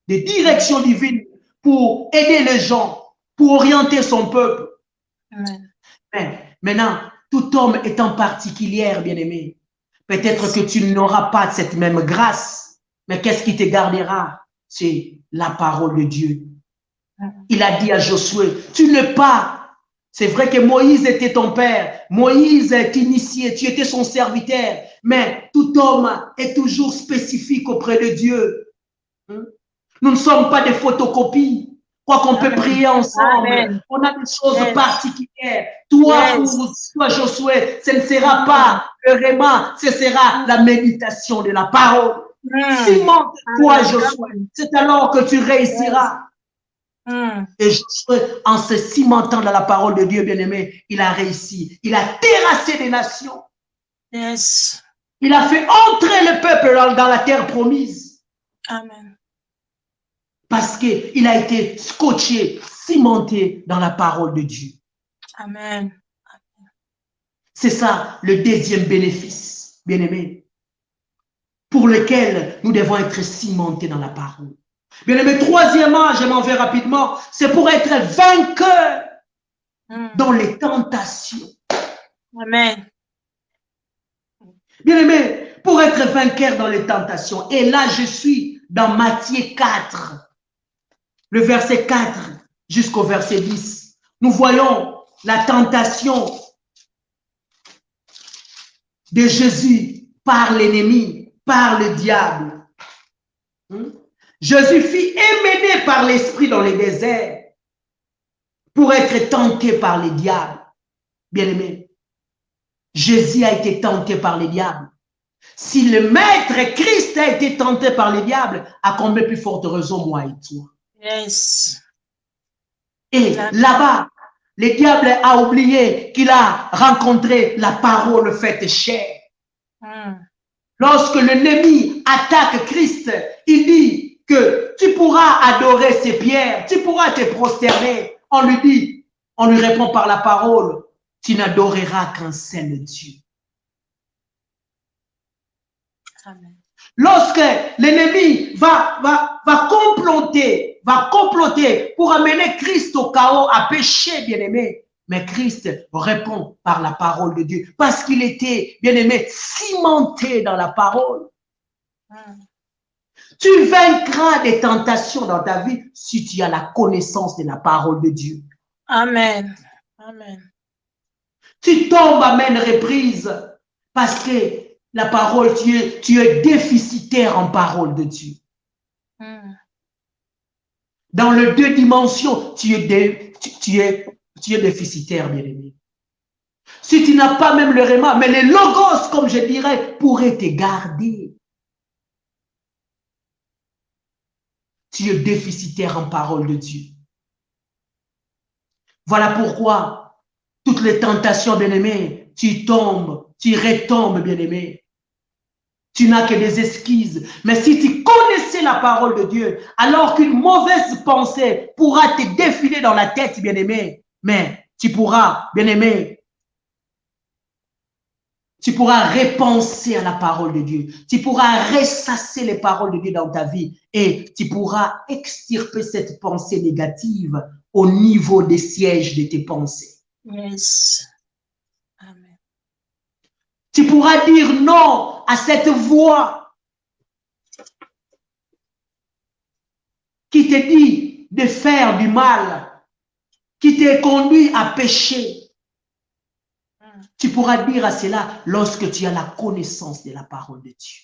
Des directions divines pour aider les gens, pour orienter son peuple. Amen. Mais maintenant, tout homme étant particulier, bien-aimé, peut-être que tu n'auras pas cette même grâce, mais qu'est-ce qui te gardera? C'est la parole de Dieu. Il a dit à Josué, tu n'es pas, c'est vrai que Moïse était ton père, Moïse t'initié, tu étais son serviteur, mais tout homme est toujours spécifique auprès de Dieu. Nous ne sommes pas des photocopies. Quoi qu'on peut prier ensemble, Amen. on a des choses particulières. Toi, ou toi, Josué, ce ne sera pas le réma, ce sera la méditation de la parole. Cimente-toi, Josué. C'est alors que tu réussiras. Et Josué, en se cimentant dans la parole de Dieu, bien-aimé, il a réussi. Il a terrassé des nations. Yes. Il a fait entrer le peuple dans la terre promise. Amen. Parce qu'il a été scotché, cimenté dans la parole de Dieu. Amen. C'est ça le deuxième bénéfice, bien-aimé, pour lequel nous devons être cimentés dans la parole. Bien-aimé, troisièmement, je m'en vais rapidement, c'est pour être vainqueur dans les tentations. Amen. Bien-aimé, pour être vainqueur dans les tentations. Et là, je suis dans Matthieu 4, le verset 4 jusqu'au verset 10. Nous voyons la tentation de Jésus par l'ennemi, par le diable. Jésus fut émené par l'esprit dans les déserts pour être tenté par les diables. Bien-aimé, Jésus a été tenté par les diables. Si le Maître Christ a été tenté par les diables, à combien plus forte raison moi et toi? Yes. Et là-bas, le diable a oublié qu'il a rencontré la parole faite chair. Lorsque l'ennemi attaque Christ, il dit que tu pourras adorer ces pierres, tu pourras te prosterner. On lui dit, on lui répond par la parole, tu n'adoreras qu'un seul Dieu. Amen. Lorsque l'ennemi va comploter pour amener Christ au chaos, à pécher, bien-aimé, mais Christ répond par la parole de Dieu, parce qu'il était, bien-aimé, cimenté dans la parole. Tu vaincras des tentations dans ta vie si tu as la connaissance de la parole de Dieu. Amen. Amen. Tu tombes à maintes reprises parce que la parole, tu es déficitaire en parole de Dieu. Dans les deux dimensions, tu es déficitaire, bien-aimé. Si tu n'as pas même le réma, mais les logos, comme je dirais, pourraient te garder. Tu es déficitaire en parole de Dieu. Voilà pourquoi toutes les tentations, bien-aimé, tu tombes, tu retombes, bien-aimé. Tu n'as que des excuses. Mais si tu connaissais la parole de Dieu, alors qu'une mauvaise pensée pourra te défiler dans la tête, bien-aimé, mais tu pourras, bien-aimé, tu pourras repenser à la parole de Dieu. Tu pourras ressasser les paroles de Dieu dans ta vie et tu pourras extirper cette pensée négative au niveau des sièges de tes pensées. Yes. Amen. Tu pourras dire non à cette voix qui te dit de faire du mal, qui te conduit à pécher. Tu pourras dire à cela lorsque tu as la connaissance de la parole de Dieu.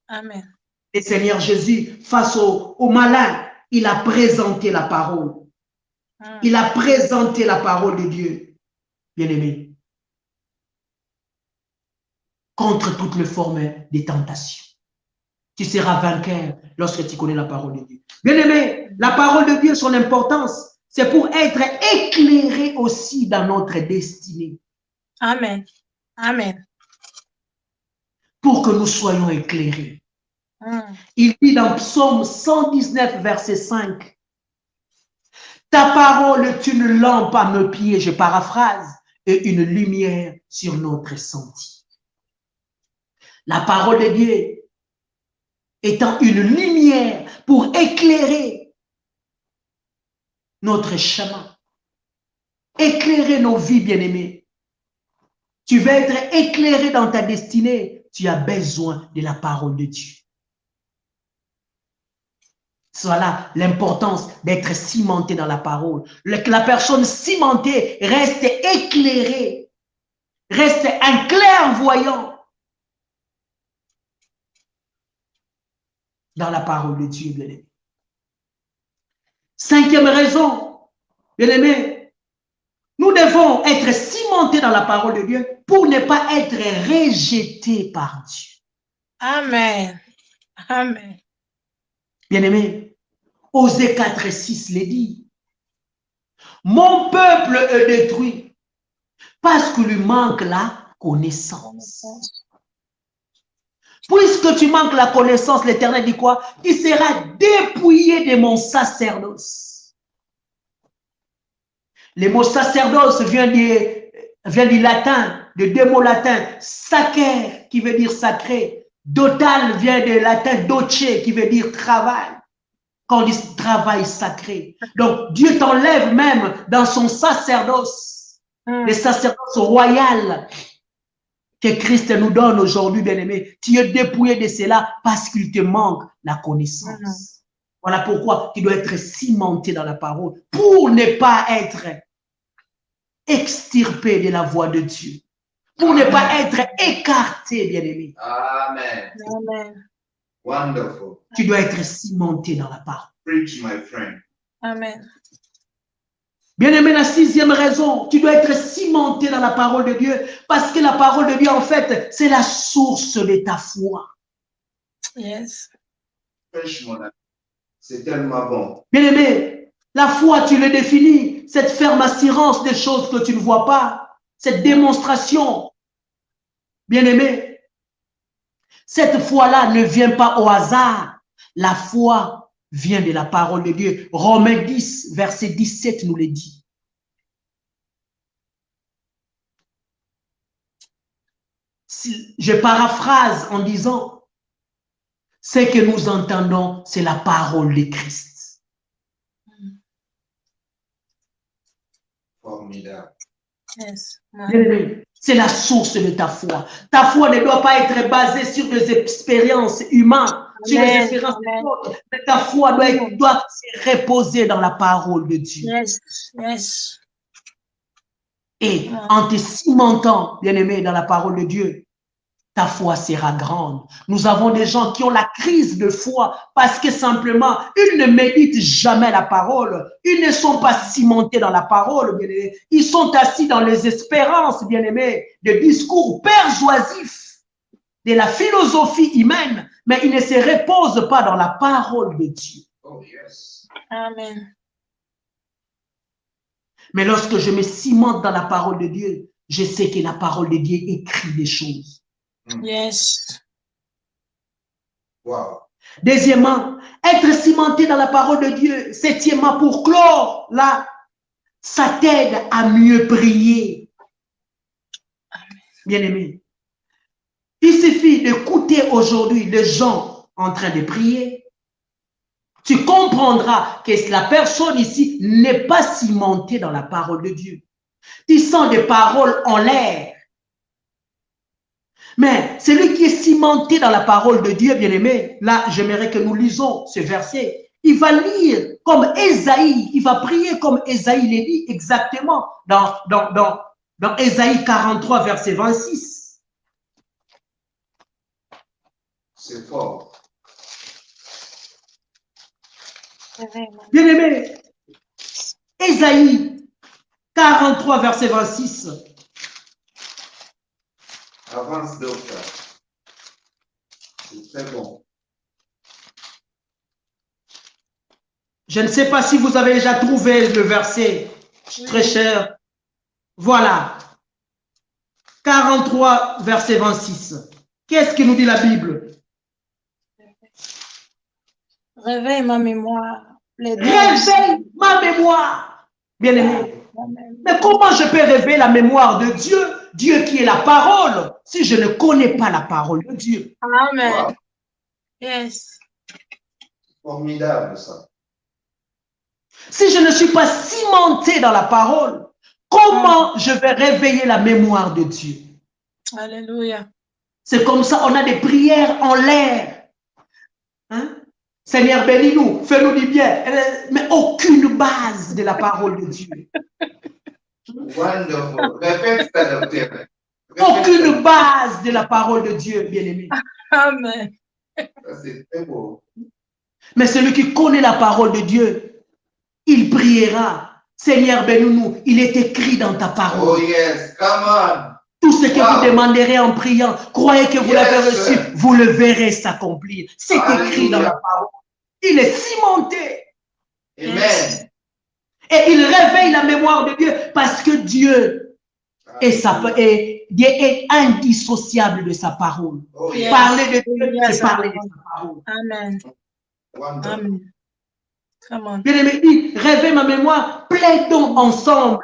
Amen. Et Seigneur Jésus, face au malin, il a présenté la parole. Il a présenté la parole de Dieu, bien-aimé, contre toutes les formes de tentation. Tu seras vainqueur lorsque tu connais la parole de Dieu. Bien-aimé, la parole de Dieu, son importance, c'est pour être éclairé aussi dans notre destinée. Amen. Amen. Pour que nous soyons éclairés. Il dit dans Psaume 119, verset 5, « Ta parole est une lampe à nos pieds, je paraphrase, et une lumière sur notre sentier. » La parole de Dieu étant une lumière pour éclairer notre chemin, éclairer nos vies, bien-aimées. Tu veux être éclairé dans ta destinée, tu as besoin de la parole de Dieu. Voilà l'importance d'être cimenté dans la parole. Que la personne cimentée reste éclairée, reste un clairvoyant dans la parole de Dieu, bien-aimé. Cinquième raison, bien-aimé, nous devons être cimentés dans la parole de Dieu pour ne pas être rejetés par Dieu. Amen. Amen. Bien-aimé, Osée 4 et 6 le dit. Mon peuple est détruit parce que lui manque la connaissance. Puisque tu manques la connaissance, l'Éternel dit quoi? Tu seras dépouillé de mon sacerdoce. Le mot sacerdoce vient du latin, de deux mots latins, sacer qui veut dire sacré, dotal vient du latin doce qui veut dire travail. Quand on dit travail sacré. Donc Dieu t'enlève même dans son sacerdoce, le sacerdoce royal que Christ nous donne aujourd'hui, bien-aimé. Tu es dépouillé de cela parce qu'il te manque la connaissance. Voilà pourquoi tu dois être cimenté dans la parole pour ne pas être extirpé de la voix de Dieu. Pour ne pas être écarté, bien-aimé. Amen. Amen. Wonderful. Tu dois être cimenté dans la parole. Preach, my friend. Amen. Bien-aimé, la sixième raison, tu dois être cimenté dans la parole de Dieu parce que la parole de Dieu, en fait, c'est la source de ta foi. Yes. Preach, mon ami. C'est tellement bon. Bien-aimé, la foi, tu le définis, cette ferme assurance des choses que tu ne vois pas, cette démonstration. Bien-aimé, cette foi-là ne vient pas au hasard. La foi vient de la parole de Dieu. Romains 10, verset 17 nous le dit. Je paraphrase en disant, ce que nous entendons, c'est la parole de Christ. Formidable. Yes. C'est la source de ta foi. Ta foi ne doit pas être basée sur des expériences humaines, sur des expériences d'autres, mais ta foi doit se reposer dans la parole de Dieu. Yes. Yes. Et en te cimentant, bien-aimé, dans la parole de Dieu, ta foi sera grande. Nous avons des gens qui ont la crise de foi parce que simplement, ils ne méditent jamais la parole. Ils ne sont pas cimentés dans la parole, bien-aimés. Ils sont assis dans les espérances, bien-aimés, de discours persuasifs, de la philosophie humaine, mais ils ne se reposent pas dans la parole de Dieu. Oh, yes. Amen. Mais lorsque je me cimente dans la parole de Dieu, je sais que la parole de Dieu écrit des choses. Yes. Wow. Deuxièmement, être cimenté dans la parole de Dieu. Septièmement, pour clore, là, ça t'aide à mieux prier. Bien-aimé, il suffit d'écouter aujourd'hui les gens en train de prier. Tu comprendras que la personne ici n'est pas cimentée dans la parole de Dieu. tissant des paroles en l'air. Mais celui qui est cimenté dans la parole de Dieu, bien-aimé, là, j'aimerais que nous lisons ce verset. Il va lire comme Ésaïe, il va prier comme Ésaïe le dit exactement dans Ésaïe 43, verset 26. C'est fort. Bien-aimé, Ésaïe 43, verset 26. Avance, docteur. C'est très bon. Je ne sais pas si vous avez déjà trouvé le verset, très cher. Voilà. 43, verset 26. Qu'est-ce que nous dit la Bible? Réveille ma mémoire. Réveille ma mémoire. Bien-aimé. Mais comment je peux réveiller la mémoire de Dieu? Dieu qui est la parole, si je ne connais pas la parole de Dieu. Amen. Wow. Yes. Formidable, ça. Si je ne suis pas cimenté dans la parole, comment je vais réveiller la mémoire de Dieu? Alléluia. C'est comme ça, on a des prières en l'air. Hein? Seigneur, bénis-nous, fais-nous du bien. Mais aucune base de la parole de Dieu. Wonderful. Répète ça, docteur. Aucune base de la parole de Dieu, bien-aimé. Amen. Ça, c'est très beau. Mais celui qui connaît la parole de Dieu, il priera. Seigneur, bénis-nous. Il est écrit dans ta Oh parole. yes, come on. Tout ce que Wow. vous demanderez en priant, croyez que vous Yes, l'avez reçu, sir. vous le verrez s'accomplir. C'est écrit Alléluia. dans la parole. Il est cimenté. Amen. Et il réveille la mémoire de Dieu parce que Dieu Dieu est indissociable de sa parole. Oh yes. Parler de Dieu, Yes. c'est parler de sa parole. Amen. Wonderful. Amen. Come on. Bien-aimé, dit, réveille ma mémoire, plaidons ensemble.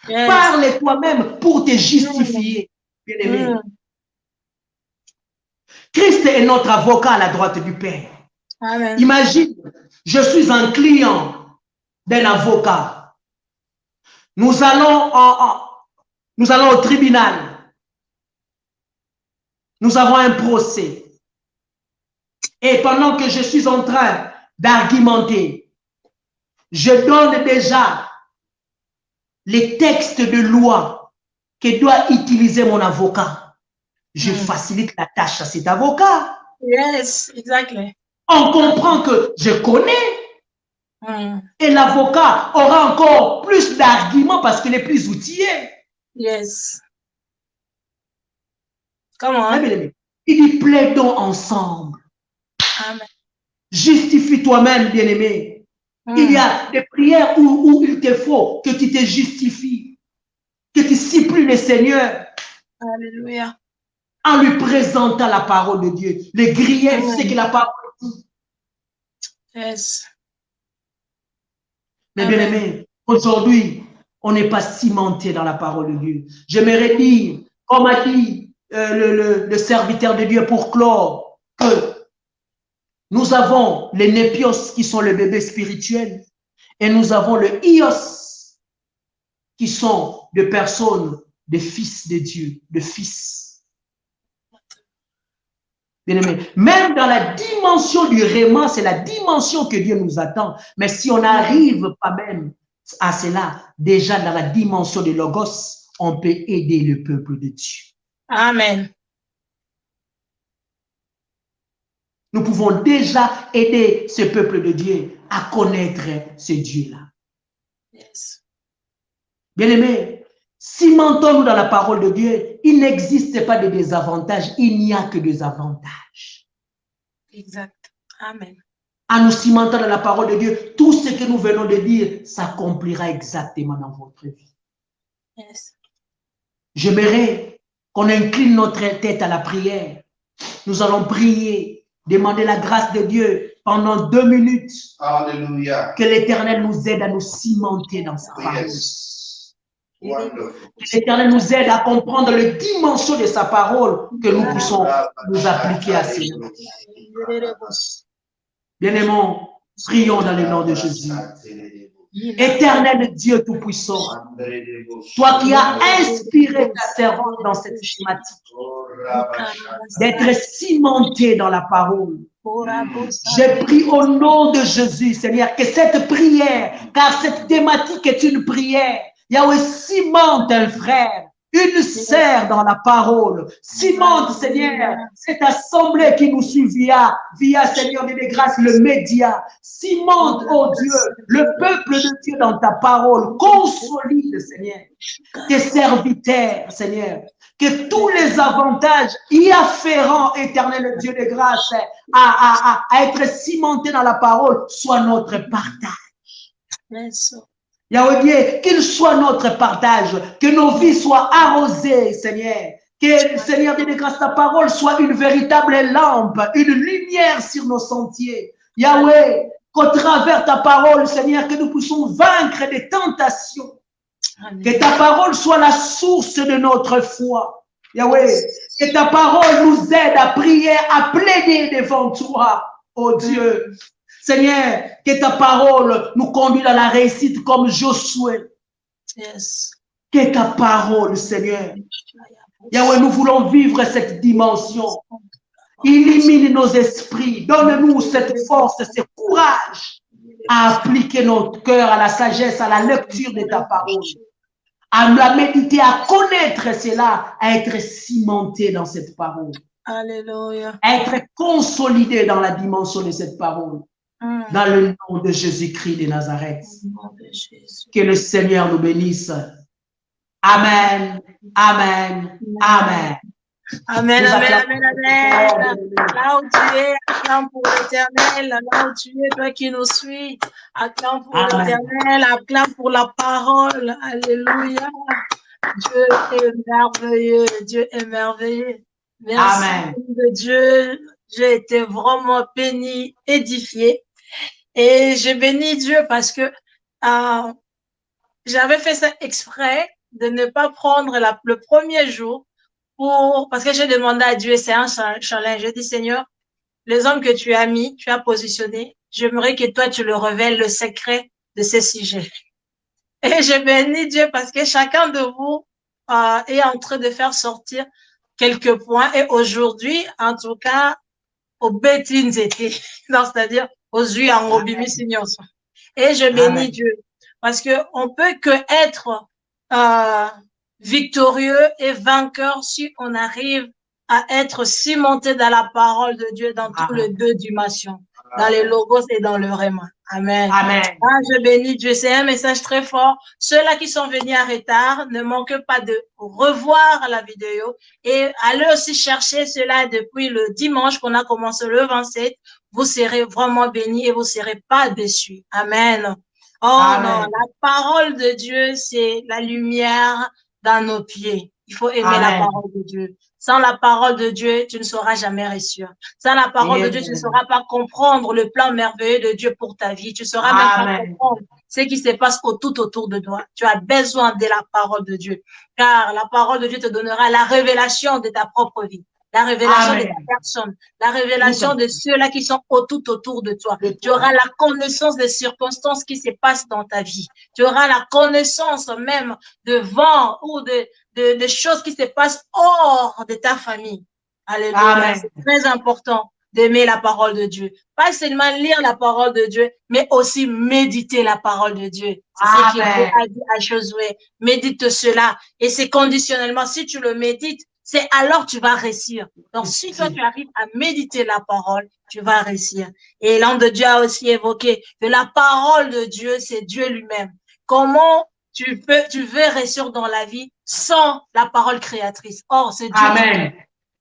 Yes. Parle toi-même pour te justifier. Bien-aimé. Christ est notre avocat à la droite du Père. Amen. Imagine, je suis un client d'un avocat. Nous allons au tribunal. Nous avons un procès. Et pendant que je suis en train d'argumenter, je donne déjà les textes de loi que doit utiliser mon avocat. Je facilite la tâche à cet avocat. Yes, exactly. On comprend que je connais. Et l'avocat aura encore plus d'arguments parce qu'il est plus outillé. Yes. Come on. Il dit plaidons ensemble. Amen. Justifie toi-même, bien-aimé. Il y a des prières où il te faut que tu te justifies, que tu supplies le Seigneur. Alléluia. En lui présentant la parole de Dieu. Les griefs, c'est que la parole dit. Yes. Mais bien aimé, aujourd'hui, on n'est pas cimenté dans la parole de Dieu. J'aimerais dire, comme a dit le serviteur de Dieu pour clore, que nous avons les népios qui sont les bébés spirituels et nous avons le ios qui sont des personnes, des fils de Dieu, des fils. Bien-aimé, même dans la dimension du réma, c'est la dimension que Dieu nous attend. Mais si on n'arrive pas même à cela, déjà dans la dimension de Logos, on peut aider le peuple de Dieu. Amen. Nous pouvons déjà aider ce peuple de Dieu à connaître ce Dieu-là. Yes. Bien-aimé, cimentons-nous dans la parole de Dieu. Il n'existe pas de désavantages, il n'y a que des avantages. Exact. Amen. En nous cimentant dans la parole de Dieu, tout ce que nous venons de dire s'accomplira exactement dans votre vie. Yes. J'aimerais qu'on incline notre tête à la prière. Nous allons prier, demander la grâce de Dieu pendant 2 minutes. Alléluia. Que l'Éternel nous aide à nous cimenter dans sa parole. Yes. Wonderful. Que l'Éternel nous aide à comprendre les dimensions de sa parole, que nous puissions nous appliquer à cela. Bien-aimés, prions dans le nom de Jésus. Éternel Dieu Tout-Puissant, toi qui as inspiré ta servante dans cette schématique, d'être cimenté dans la parole. J'ai pris au nom de Jésus, Seigneur, que cette prière, car cette thématique est une prière, Yahweh, cimente un frère, une sœur dans la parole. Cimente, Seigneur, cette assemblée qui nous suit via, Seigneur de grâce, le média. Cimente, oh Dieu, le peuple de Dieu dans ta parole. Consolide, Seigneur, tes serviteurs, Seigneur. Que tous les avantages y afférents, éternel Dieu de grâce, à être cimentés dans la parole, soient notre partage. Yahweh, qu'il soit notre partage, que nos vies soient arrosées, Seigneur. Que, Seigneur de grâce, ta parole soit une véritable lampe, une lumière sur nos sentiers. Yahweh, qu'au travers ta parole, Seigneur, que nous puissions vaincre des tentations. Amen. Que ta parole soit la source de notre foi. Yahweh, que ta parole nous aide à prier, à plaider devant toi, oh Dieu. Seigneur, que ta parole nous conduise à la réussite comme Josué. Yes. Que ta parole, Seigneur. Yahweh, nous voulons vivre cette dimension. Illumine nos esprits. Donne-nous cette force, ce courage à appliquer notre cœur à la sagesse, à la lecture de ta parole. À la méditer, à connaître cela, à être cimenté dans cette parole. Alléluia. À être consolidé dans la dimension de cette parole. Dans le nom de Jésus-Christ de Nazareth. Que le Seigneur nous bénisse. Amen. Amen. Amen. Amen, amen, amen, amen. Là où tu es, acclame pour l'Éternel. Là où tu es, toi qui nous suis, acclame pour l'Éternel, acclame pour la parole. Alléluia. Dieu est merveilleux. Dieu est merveilleux. Merci Amen. de Dieu. J'ai été vraiment béni, édifié. Et j'ai béni Dieu parce que j'avais fait ça exprès de ne pas prendre le premier jour parce que j'ai demandé à Dieu, c'est un challenge. J'ai dit, Seigneur, les hommes que tu as mis, tu as positionnés, j'aimerais que toi, tu le révèles, le secret de ces sujets. Et j'ai béni Dieu parce que chacun de vous est en train de faire sortir quelques points. Et aujourd'hui, en tout cas, au bétines étaient, c'est-à-dire aux yeux en obimi signos. Et je bénis Dieu parce que on peut que être victorieux et vainqueur si on arrive à être cimenté dans la parole de Dieu dans tous les deux dimensions, dans les logos et dans le réma. Amen. Amen. Je bénis Dieu. C'est un message très fort. Ceux-là qui sont venus en retard, ne manquez pas de revoir la vidéo et allez aussi chercher cela depuis le dimanche qu'on a commencé le 27. Vous serez vraiment bénis et vous serez pas déçus. Amen. Oh Amen. Non, la parole de Dieu, c'est la lumière dans nos pieds. Il faut aimer Amen. La parole de Dieu. Sans la parole de Dieu, tu ne sauras jamais réussir. Sans la parole de Dieu, tu ne sauras pas comprendre le plan merveilleux de Dieu pour ta vie. Tu ne sauras même pas comprendre ce qui se passe tout autour de toi. Tu as besoin de la parole de Dieu. Car la parole de Dieu te donnera la révélation de ta propre vie. La révélation de ta personne, la révélation de ceux-là qui sont tout autour de toi. Tu auras la connaissance des circonstances qui se passent dans ta vie. Tu auras la connaissance même de vent ou de choses qui se passent hors de ta famille. Alléluia. C'est très important d'aimer la parole de Dieu. Pas seulement lire la parole de Dieu, mais aussi méditer la parole de Dieu. C'est ce qu'il a dit à Josué. Médite cela. Et c'est conditionnellement, si tu le médites, c'est alors tu vas réussir. Donc, si toi, tu arrives à méditer la parole, tu vas réussir. Et l'homme de Dieu a aussi évoqué que la parole de Dieu, c'est Dieu lui-même. Comment tu veux réussir dans la vie sans la parole créatrice? Or, c'est Dieu. Amen.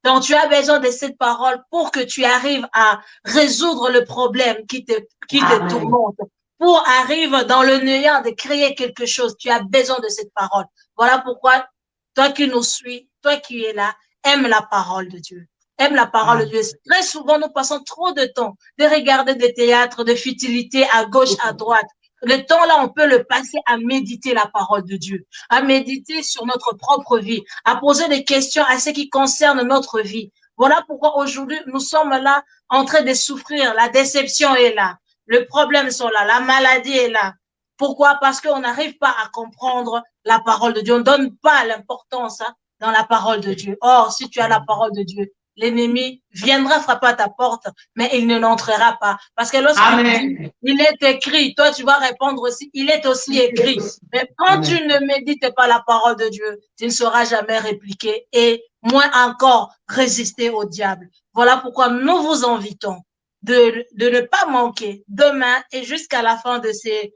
Donc, tu as besoin de cette parole pour que tu arrives à résoudre le problème qui te tourmente. Pour arriver dans le néant de créer quelque chose, tu as besoin de cette parole. Voilà pourquoi, toi qui nous suis, toi qui es là, aime la parole de Dieu. Aime la parole de Dieu. Très souvent, nous passons trop de temps de regarder des théâtres, de futilité à gauche, à droite. Le temps là, on peut le passer à méditer la parole de Dieu, à méditer sur notre propre vie, à poser des questions à ce qui concerne notre vie. Voilà pourquoi aujourd'hui, nous sommes là en train de souffrir. La déception est là. Le problème sont là. La maladie est là. Pourquoi? Parce qu'on n'arrive pas à comprendre la parole de Dieu. On ne donne pas l'importance dans la parole de Dieu. Or, si tu as la parole de Dieu, l'ennemi viendra frapper à ta porte, mais il ne n'entrera pas. Parce que lorsqu'il dit, il est écrit, toi tu vas répondre aussi, il est aussi écrit. Mais quand tu ne médites pas la parole de Dieu, tu ne sauras jamais répliquer et moins encore résister au diable. Voilà pourquoi nous vous invitons de ne pas manquer demain et jusqu'à la fin de ces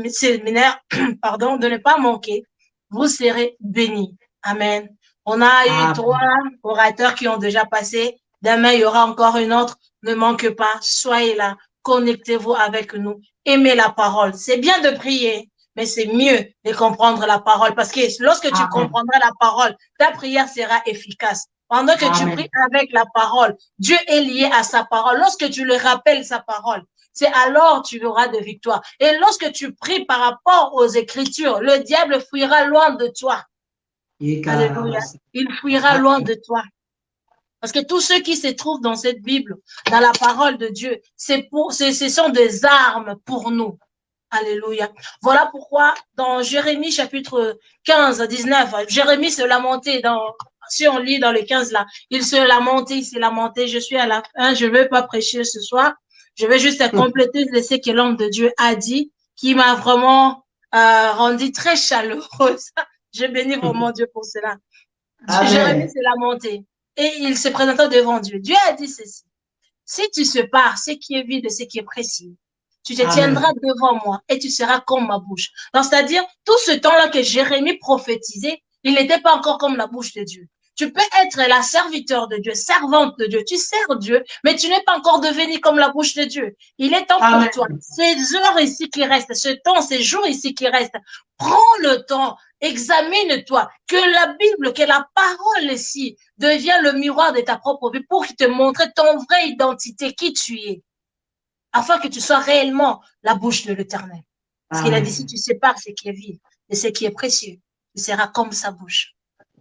séminaires, pardon, de ne pas manquer. Vous serez bénis. Amen. On a eu 3 orateurs qui ont déjà passé. Demain, il y aura encore une autre. Ne manquez pas. Soyez là. Connectez-vous avec nous. Aimez la parole. C'est bien de prier, mais c'est mieux de comprendre la parole parce que lorsque tu comprendras la parole, ta prière sera efficace. Pendant que tu pries avec la parole, Dieu est lié à sa parole. Lorsque tu le rappelles sa parole, c'est alors tu auras de victoire. Et lorsque tu pries par rapport aux Écritures, le diable fuira loin de toi. Alléluia. Il fuira loin de toi. Parce que tous ceux qui se trouvent dans cette Bible, dans la parole de Dieu, ce sont des armes pour nous. Alléluia. Voilà pourquoi dans Jérémie chapitre 15, 19, Jérémie se lamentait si on lit dans le 15 là, il s'est lamenté, je suis à la fin, je ne veux pas prêcher ce soir, je vais juste compléter ce que l'homme de Dieu a dit, qui m'a vraiment rendu très chaleureuse. Je bénis vraiment Dieu pour cela. Jérémie s'est lamenté et il se présenta devant Dieu. Dieu a dit ceci. Si tu sépares ce qui est vide et ce qui est précieux, tu te tiendras devant moi et tu seras comme ma bouche. Donc, c'est-à-dire, tout ce temps-là que Jérémie prophétisait, il n'était pas encore comme la bouche de Dieu. Tu peux être la serviteur de Dieu, servante de Dieu. Tu sers Dieu, mais tu n'es pas encore devenu comme la bouche de Dieu. Il est temps pour toi. Ces heures ici qui restent, ce temps, ces jours ici qui restent, prends le temps, examine-toi, que la Bible, que la parole ici devienne le miroir de ta propre vie pour te montrer ton vraie identité, qui tu es, afin que tu sois réellement la bouche de l'Éternel. Parce qu'il a dit, si tu sépares ce qui est vide et ce qui est précieux, tu seras comme sa bouche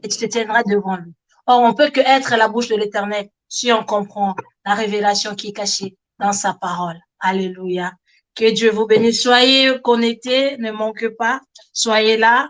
et tu te tiendras devant lui. Or, on peut que être la bouche de l'Éternel si on comprend la révélation qui est cachée dans sa parole. Alléluia. Que Dieu vous bénisse. Soyez connectés, ne manquez pas. Soyez là.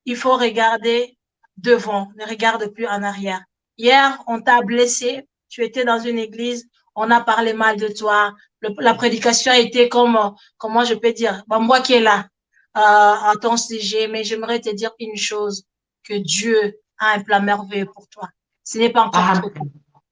Il faut regarder devant, ne regarde plus en arrière. Hier, on t'a blessé. Tu étais dans une église. On a parlé mal de toi. La prédication a été comme, comment je peux dire, moi qui est là, à ton sujet, mais j'aimerais te dire une chose, que Dieu a un plan merveilleux pour toi. Ce n'est pas encore trop tard.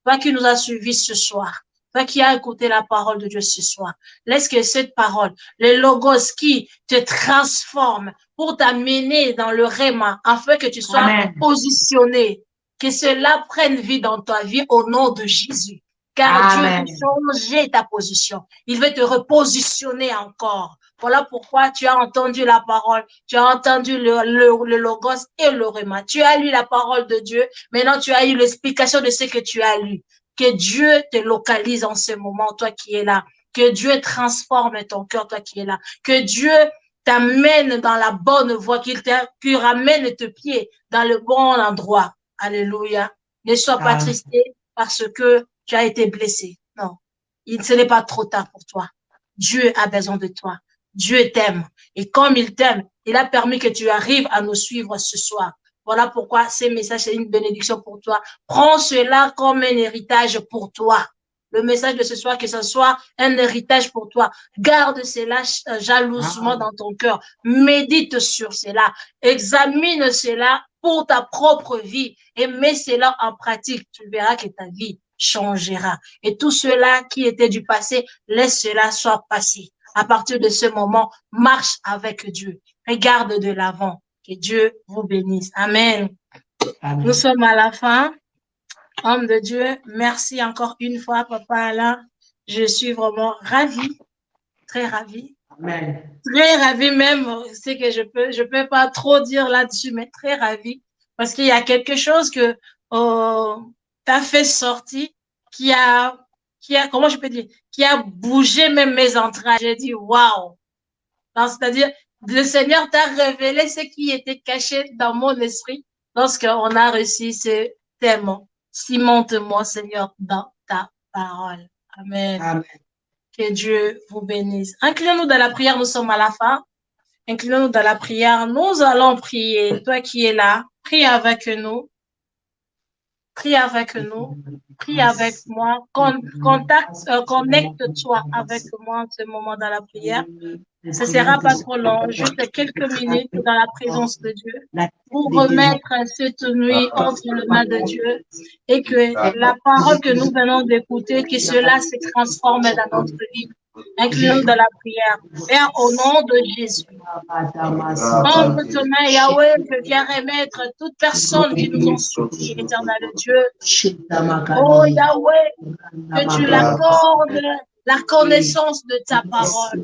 Toi qui nous as suivis ce soir, toi qui as écouté la parole de Dieu ce soir, laisse que cette parole, le logos qui te transforme pour t'amener dans le réma, afin que tu sois positionné, que cela prenne vie dans ta vie au nom de Jésus. Car Dieu veut changer ta position. Il veut te repositionner encore. Voilà pourquoi tu as entendu la parole, tu as entendu le logos et le réma. Tu as lu la parole de Dieu. Maintenant, tu as eu l'explication de ce que tu as lu. Que Dieu te localise en ce moment, toi qui es là. Que Dieu transforme ton cœur, toi qui es là. Que Dieu t'amène dans la bonne voie, qu'il ramène tes pieds dans le bon endroit. Alléluia. Ne sois pas tristé parce que tu as été blessé. Non, ce n'est pas trop tard pour toi. Dieu a besoin de toi. Dieu t'aime. Et comme il t'aime, il a permis que tu arrives à nous suivre ce soir. Voilà pourquoi ces messages, c'est une bénédiction pour toi. Prends cela comme un héritage pour toi. Le message de ce soir, que ce soit un héritage pour toi. Garde cela jalousement dans ton cœur. Médite sur cela. Examine cela pour ta propre vie et mets cela en pratique. Tu verras que ta vie changera. Et tout cela qui était du passé, laisse cela soit passé. À partir de ce moment, marche avec Dieu. Regarde de l'avant. Que Dieu vous bénisse. Amen. Nous sommes à la fin. Homme de Dieu, merci encore une fois, Papa Alain. Je suis vraiment ravie, très ravie. Amen. Très ravie même, c'est que je peux pas trop dire là-dessus, mais très ravie. Parce qu'il y a quelque chose que t'as fait sortir qui a, comment je peux dire, qui a bougé même mes entrailles. J'ai dit, waouh! C'est-à-dire, le Seigneur t'a révélé ce qui était caché dans mon esprit lorsqu'on a reçu ce thème. Cimente-moi, Seigneur, dans ta parole. Amen. Amen. Que Dieu vous bénisse. Inclinons-nous dans la prière, nous sommes à la fin. Inclinons-nous dans la prière. Nous allons prier. Toi qui es là, prie avec nous. Prie avec nous. Prie avec moi. Connecte-toi avec moi en ce moment dans la prière. Ce ne sera pas trop long, juste quelques minutes dans la présence de Dieu pour remettre cette nuit entre les mains de Dieu et que la parole que nous venons d'écouter, que cela se transforme dans notre vie. Incluons dans la prière. Père, au nom de Jésus. Entre tes mains, Yahweh, je viens remettre toute personne qui nous ont suivis, éternel Dieu. Oh Yahweh, que tu l'accordes la connaissance de ta parole.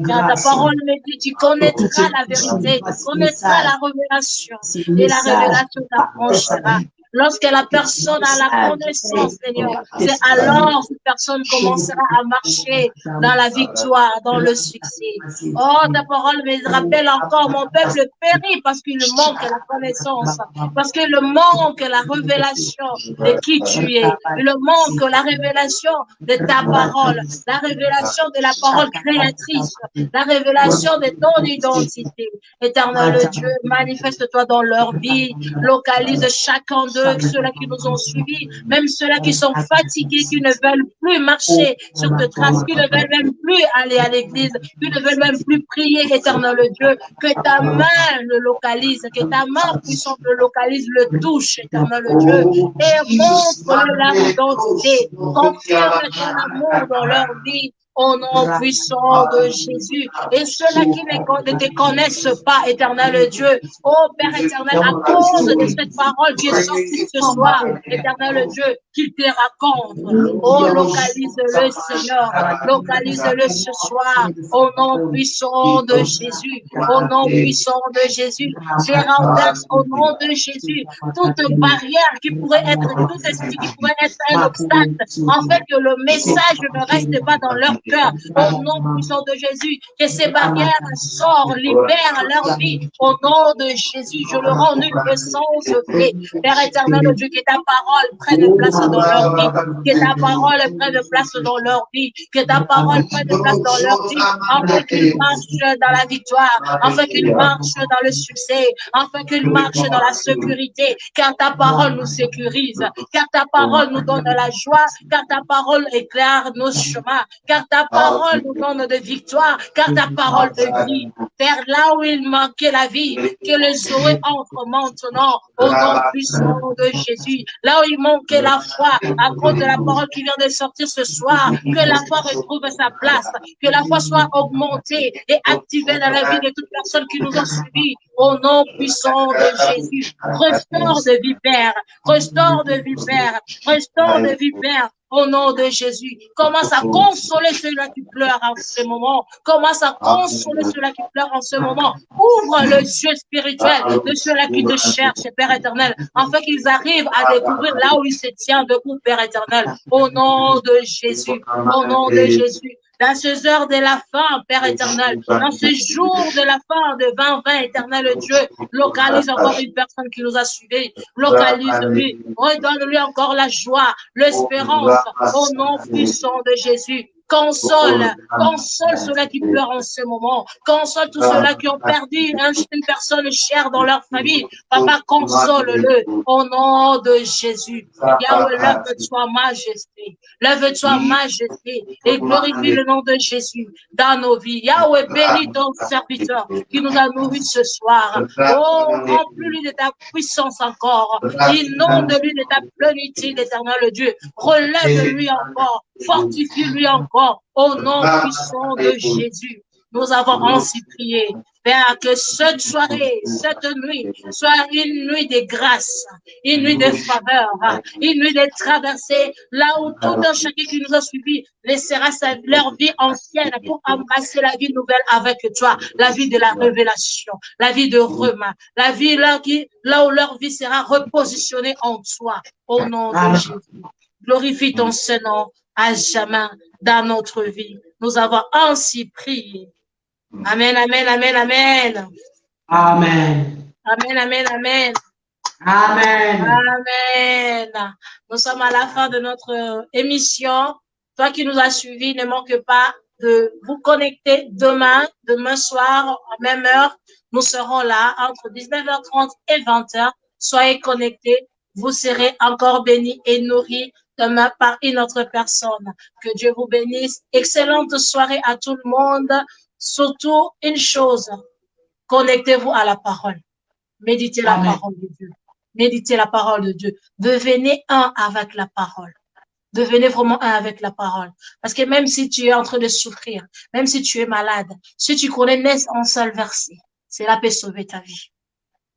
Car ta parole me dit, tu connaîtras la vérité, tu connaîtras la révélation, et la révélation t'approchera. Lorsque la personne a la connaissance, Seigneur, c'est alors cette personne commencera à marcher dans la victoire, dans le succès. Oh, ta parole me rappelle encore, mon peuple périt parce qu'il manque la connaissance, parce qu'il manque la révélation de qui tu es. Il manque la révélation de ta parole, la révélation de la parole créatrice, la révélation de ton identité. Éternel Dieu, manifeste-toi dans leur vie, localise chacun d'eux, ceux-là qui nous ont suivis, même ceux-là qui sont fatigués, qui ne veulent plus marcher sur tes traces, qui ne veulent même plus aller à l'église, qui ne veulent même plus prier, éternel Dieu, que ta main le localise, que ta main puissante le localise, le touche, éternel Dieu, et montre leur identité, confirme ton amour dans leur vie, au nom puissant de Jésus. Et ceux-là qui ne te connaissent pas, éternel Dieu, oh Père éternel, à cause de cette parole qui est sortie ce soir, éternel Dieu, qu'il te raconte. Oh, localise-le, Seigneur. Localise-le ce soir, au nom puissant de Jésus. Au nom puissant de Jésus. Je renverse au nom de Jésus toute barrière qui pourrait être, tout esprit qui pourrait être un obstacle, en fait que le message ne reste pas dans leur cœur, au nom puissant de Jésus, que ces barrières sortent, libèrent leur vie, au nom de Jésus, je le rends une puissance fait. Père éternel, Dieu, que ta parole prenne place dans leur vie, que ta parole prenne place dans leur vie, que ta parole prenne place dans leur vie, afin qu'ils marchent dans la victoire, afin qu'ils marchent dans le succès, afin qu'ils marchent dans la sécurité, car ta parole nous sécurise, car ta parole nous donne la joie, car ta parole éclaire nos chemins, car ta parole nous donne de victoire, car ta parole de vie. Père, là où il manquait la vie, que les oreilles entrent maintenant au nom puissant de Jésus. Là où il manquait la foi, à cause de la parole qui vient de sortir ce soir, que la foi retrouve sa place, que la foi soit augmentée et activée dans la vie de toutes personnes qui nous ont suivis au nom puissant de Jésus. Restaure de vie, Père. Restaure de vie, Père. Restaure de vie, Père. Au nom de Jésus, commence à consoler ceux-là qui pleurent en ce moment. Commence à consoler ceux-là qui pleurent en ce moment. Ouvre le yeux spirituel de ceux-là qui te cherchent, Père éternel, afin qu'ils arrivent à découvrir là où ils se tiennent debout, Père éternel. Au nom de Jésus, au nom de Jésus. Dans ces heures de la fin, Père éternel, dans ces jours de la fin de 2020, éternel Dieu, localise encore une personne qui nous a suivis, localise-lui, redonne-lui encore la joie, l'espérance, au nom puissant de Jésus. Console ceux-là qui pleurent en ce moment. Console tous ceux-là qui ont perdu une personne chère dans leur famille. Papa, console-le au nom de Jésus. Yahweh, lève-toi, majesté. Lève-toi, majesté, et glorifie le nom de Jésus dans nos vies. Yahweh, bénis ton serviteur qui nous a nourris ce soir. Oh, remplis-lui de ta puissance encore. Inonde-lui de ta plénitude, éternel Dieu. Relève-lui encore. Fortifie-lui encore au nom puissant de Jésus. Nous avons ainsi prié, Père, que cette soirée, cette nuit, soit une nuit de grâce, une nuit de faveur, une nuit de traversée, là où tout un chacun qui nous a suivis laissera leur vie ancienne pour embrasser la vie nouvelle avec toi, la vie de la révélation, la vie de Rema, la vie là où leur vie sera repositionnée en toi, au nom de Jésus. Glorifie ton Saint-Nom à jamais dans notre vie. Nous avons ainsi prié. Amen, amen, amen, amen. Amen. Amen, amen, amen. Amen. Amen. Nous sommes à la fin de notre émission. Toi qui nous as suivis, ne manque pas de vous connecter demain soir, à même heure. Nous serons là entre 19h30 et 20h. Soyez connectés. Vous serez encore bénis et nourris demain par une autre personne. Que Dieu vous bénisse. Excellente soirée à tout le monde. Surtout une chose, connectez-vous à la parole. Méditez la parole de Dieu. Méditez la parole de Dieu. Devenez un avec la parole. Devenez vraiment un avec la parole. Parce que même si tu es en train de souffrir, même si tu es malade, si tu connais un seul verset, cela peut sauver ta vie.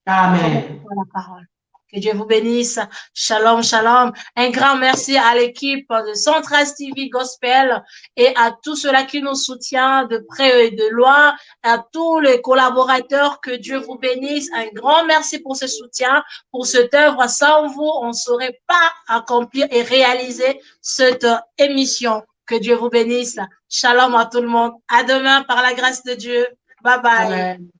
Amen. La parole. Que Dieu vous bénisse. Shalom, shalom. Un grand merci à l'équipe de Centras TV Gospel et à tous ceux-là qui nous soutiennent de près et de loin, à tous les collaborateurs. Que Dieu vous bénisse. Un grand merci pour ce soutien, pour cette œuvre. Sans vous, on ne saurait pas accomplir et réaliser cette émission. Que Dieu vous bénisse. Shalom à tout le monde. À demain par la grâce de Dieu. Bye bye. Amen.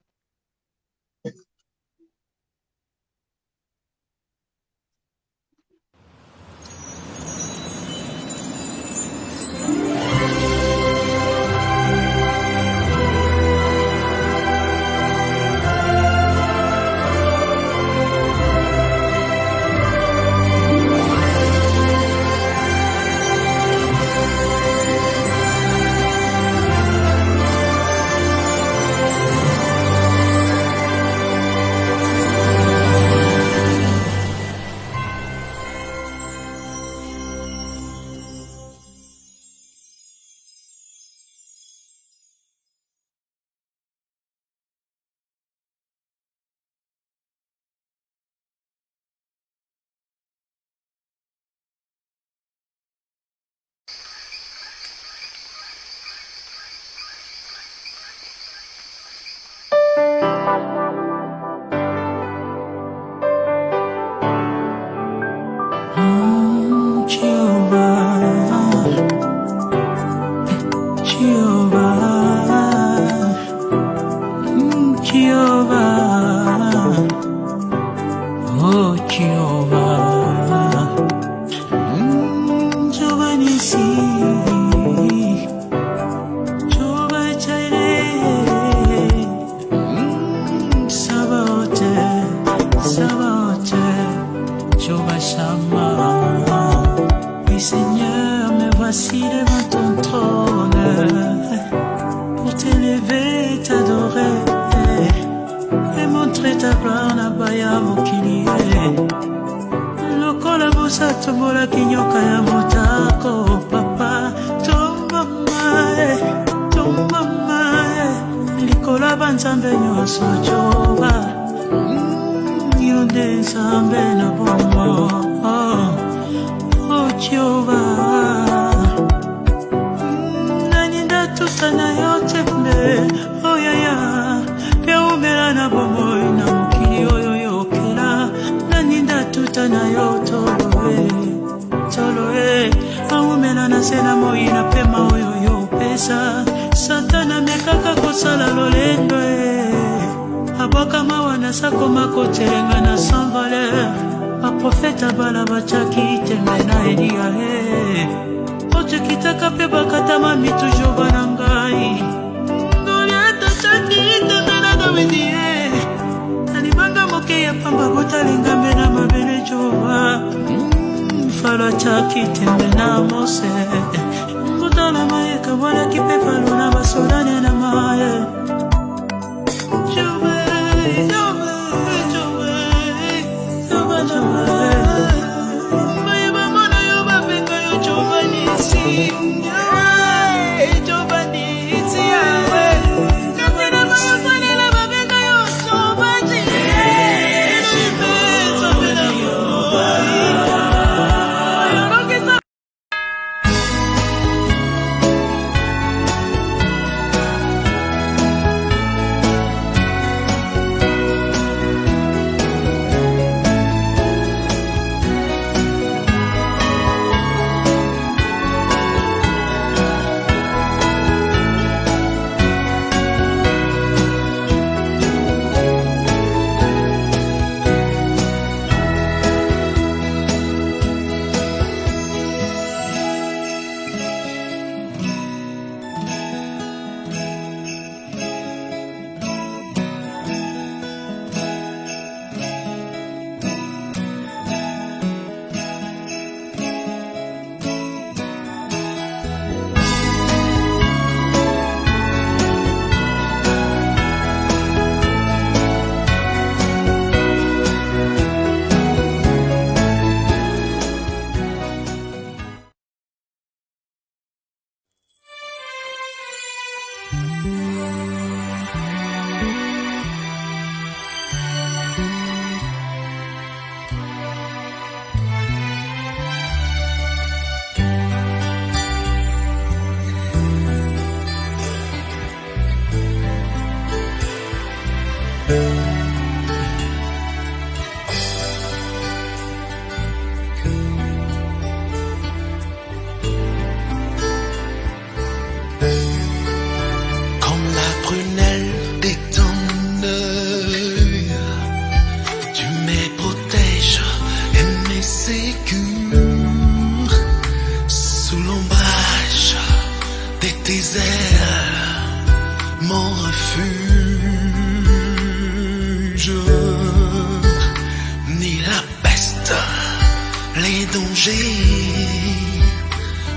dangers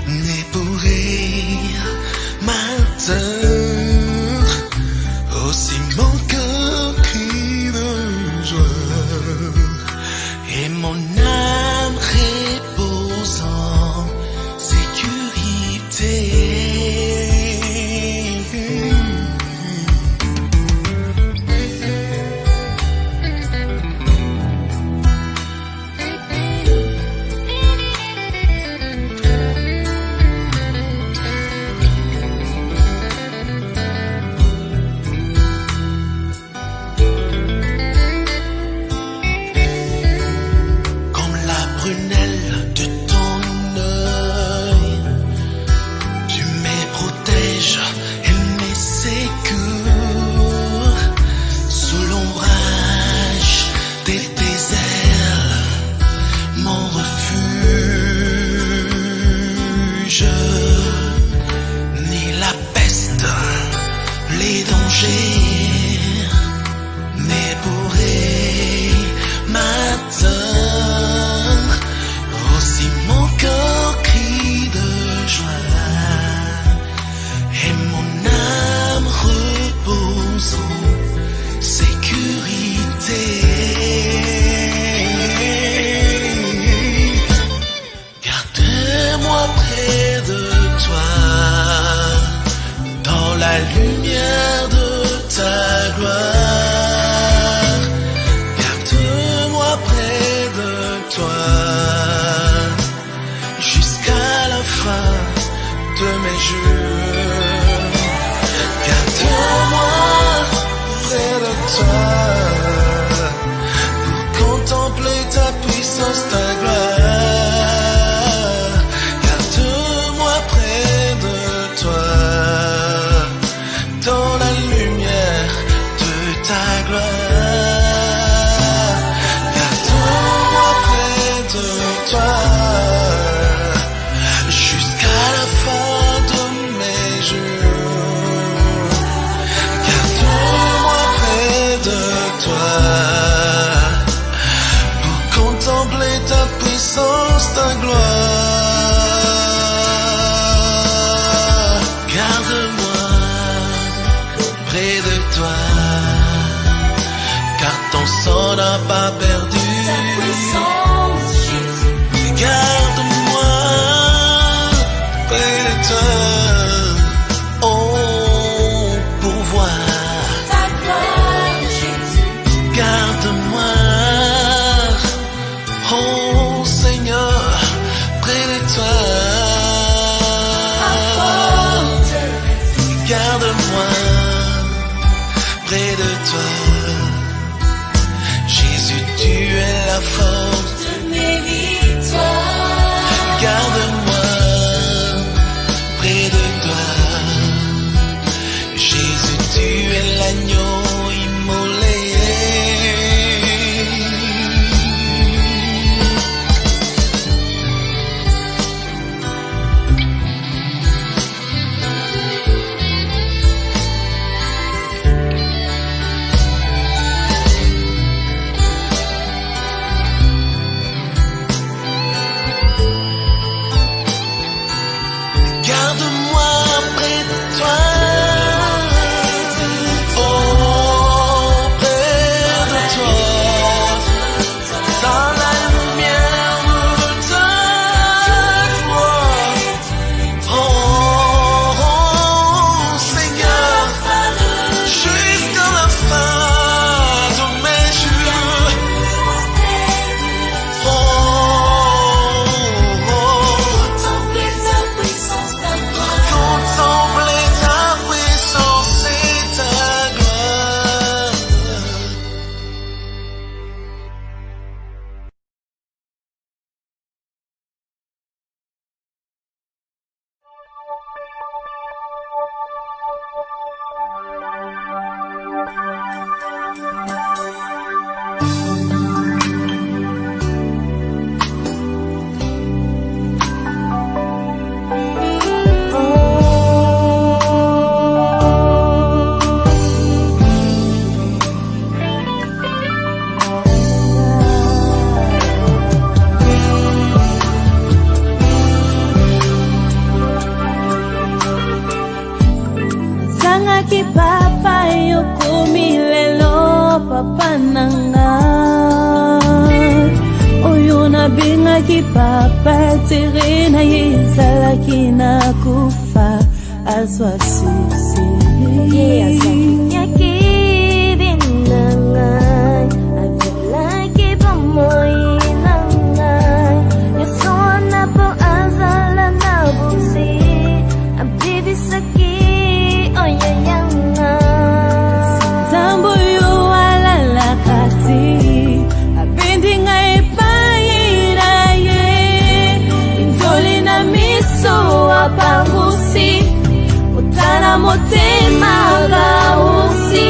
ne pourraient m'atteindre. Aussi mon cœur crie de joie et mon âme repose en sécurité. Ni la peste, les dangers ne pourraient m'atteindre. Aussi mon cœur crie de joie et mon âme repose en sécurité. Garde-moi près de toi, dans la lumière de ta gloire. Garde-moi près de toi, jusqu'à la fin de mes jours. Garde-moi près de toi, pour contempler ta puissance, ta gloire. Ta gloire, garde-moi près de toi, car ton sang n'a pas perdu sa puissance, Jésus. Garde-moi près de toi, oh, pour voir ta gloire, Jésus. Garde-moi, oh Seigneur, près de toi. Garde-moi près de toi. Jésus, tu es la force de mes victoires. Garde-moi près de toi. Jésus, tu es l'agneau immolé. Garde-moi près de toi, oh, près de toi, dans la lumière de ta gloire, oh, Seigneur, jusqu'à la fin de mes jours, contempler ta puissance et ta gloire. papa yokomi lelo papa nanga oyo nabengaki papa tere na ye ezalaki na kufa azwa susi azalaki binanga avilaki bomoi nanga yasona po azala na busi abibisaki oyayanga zambo yo alalakati abendi ngai epaira ye inzoli na miso apangusi utana motema gausi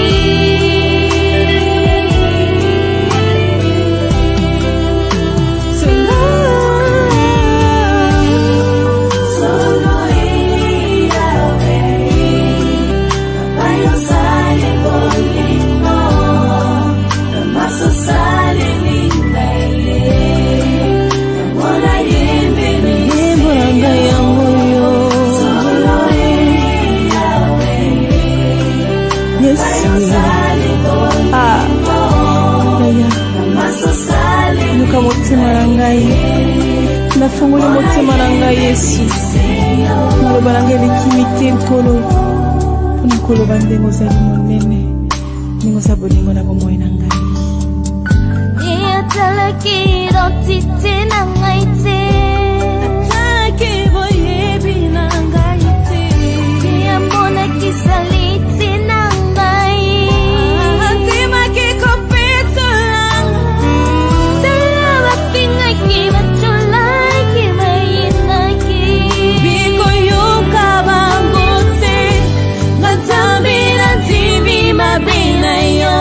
luka motima na ngai nafungoli motima na ngai yesu koloba na ngai likimi te nkolo mpona koloba ndenge ozali monene ndenge oza bolingo na bomoi na ngai atalaki identité na ngai te atalaki boyebi na ngai te amonaki saliti na ngai andimaki kopetolanga tala bapingaki batolaki bayinaki bikoyoka bango te nzambe nandimi mabe na yo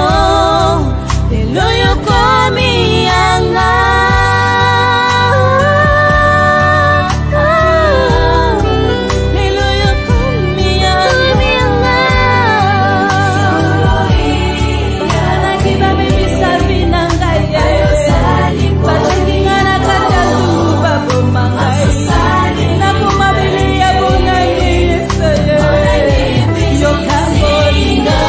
lelo yokomi yanga lelo yokomi yanga alaki bamemisa bina ngai batinga na kati ya zungu baboma ngai nakoma bele ya bonani yesu yoka bolinga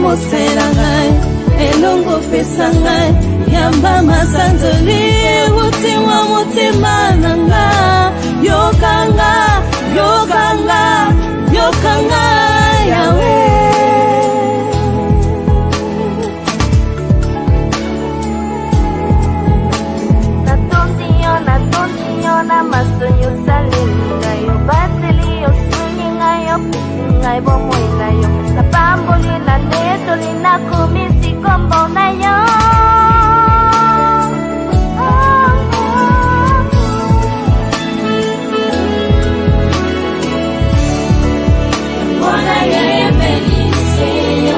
mosela ngai elongo pesa ngai yamba masanzoli utimwa motema na nga yokanga yokanga yokanga yawe natondi yo na masoni osaleli ngai obateli osuni ngai opesi ngai bomoi na yo napamboli na netoli nakomisi kombo na yo Mona yeye benise yo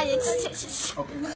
ngai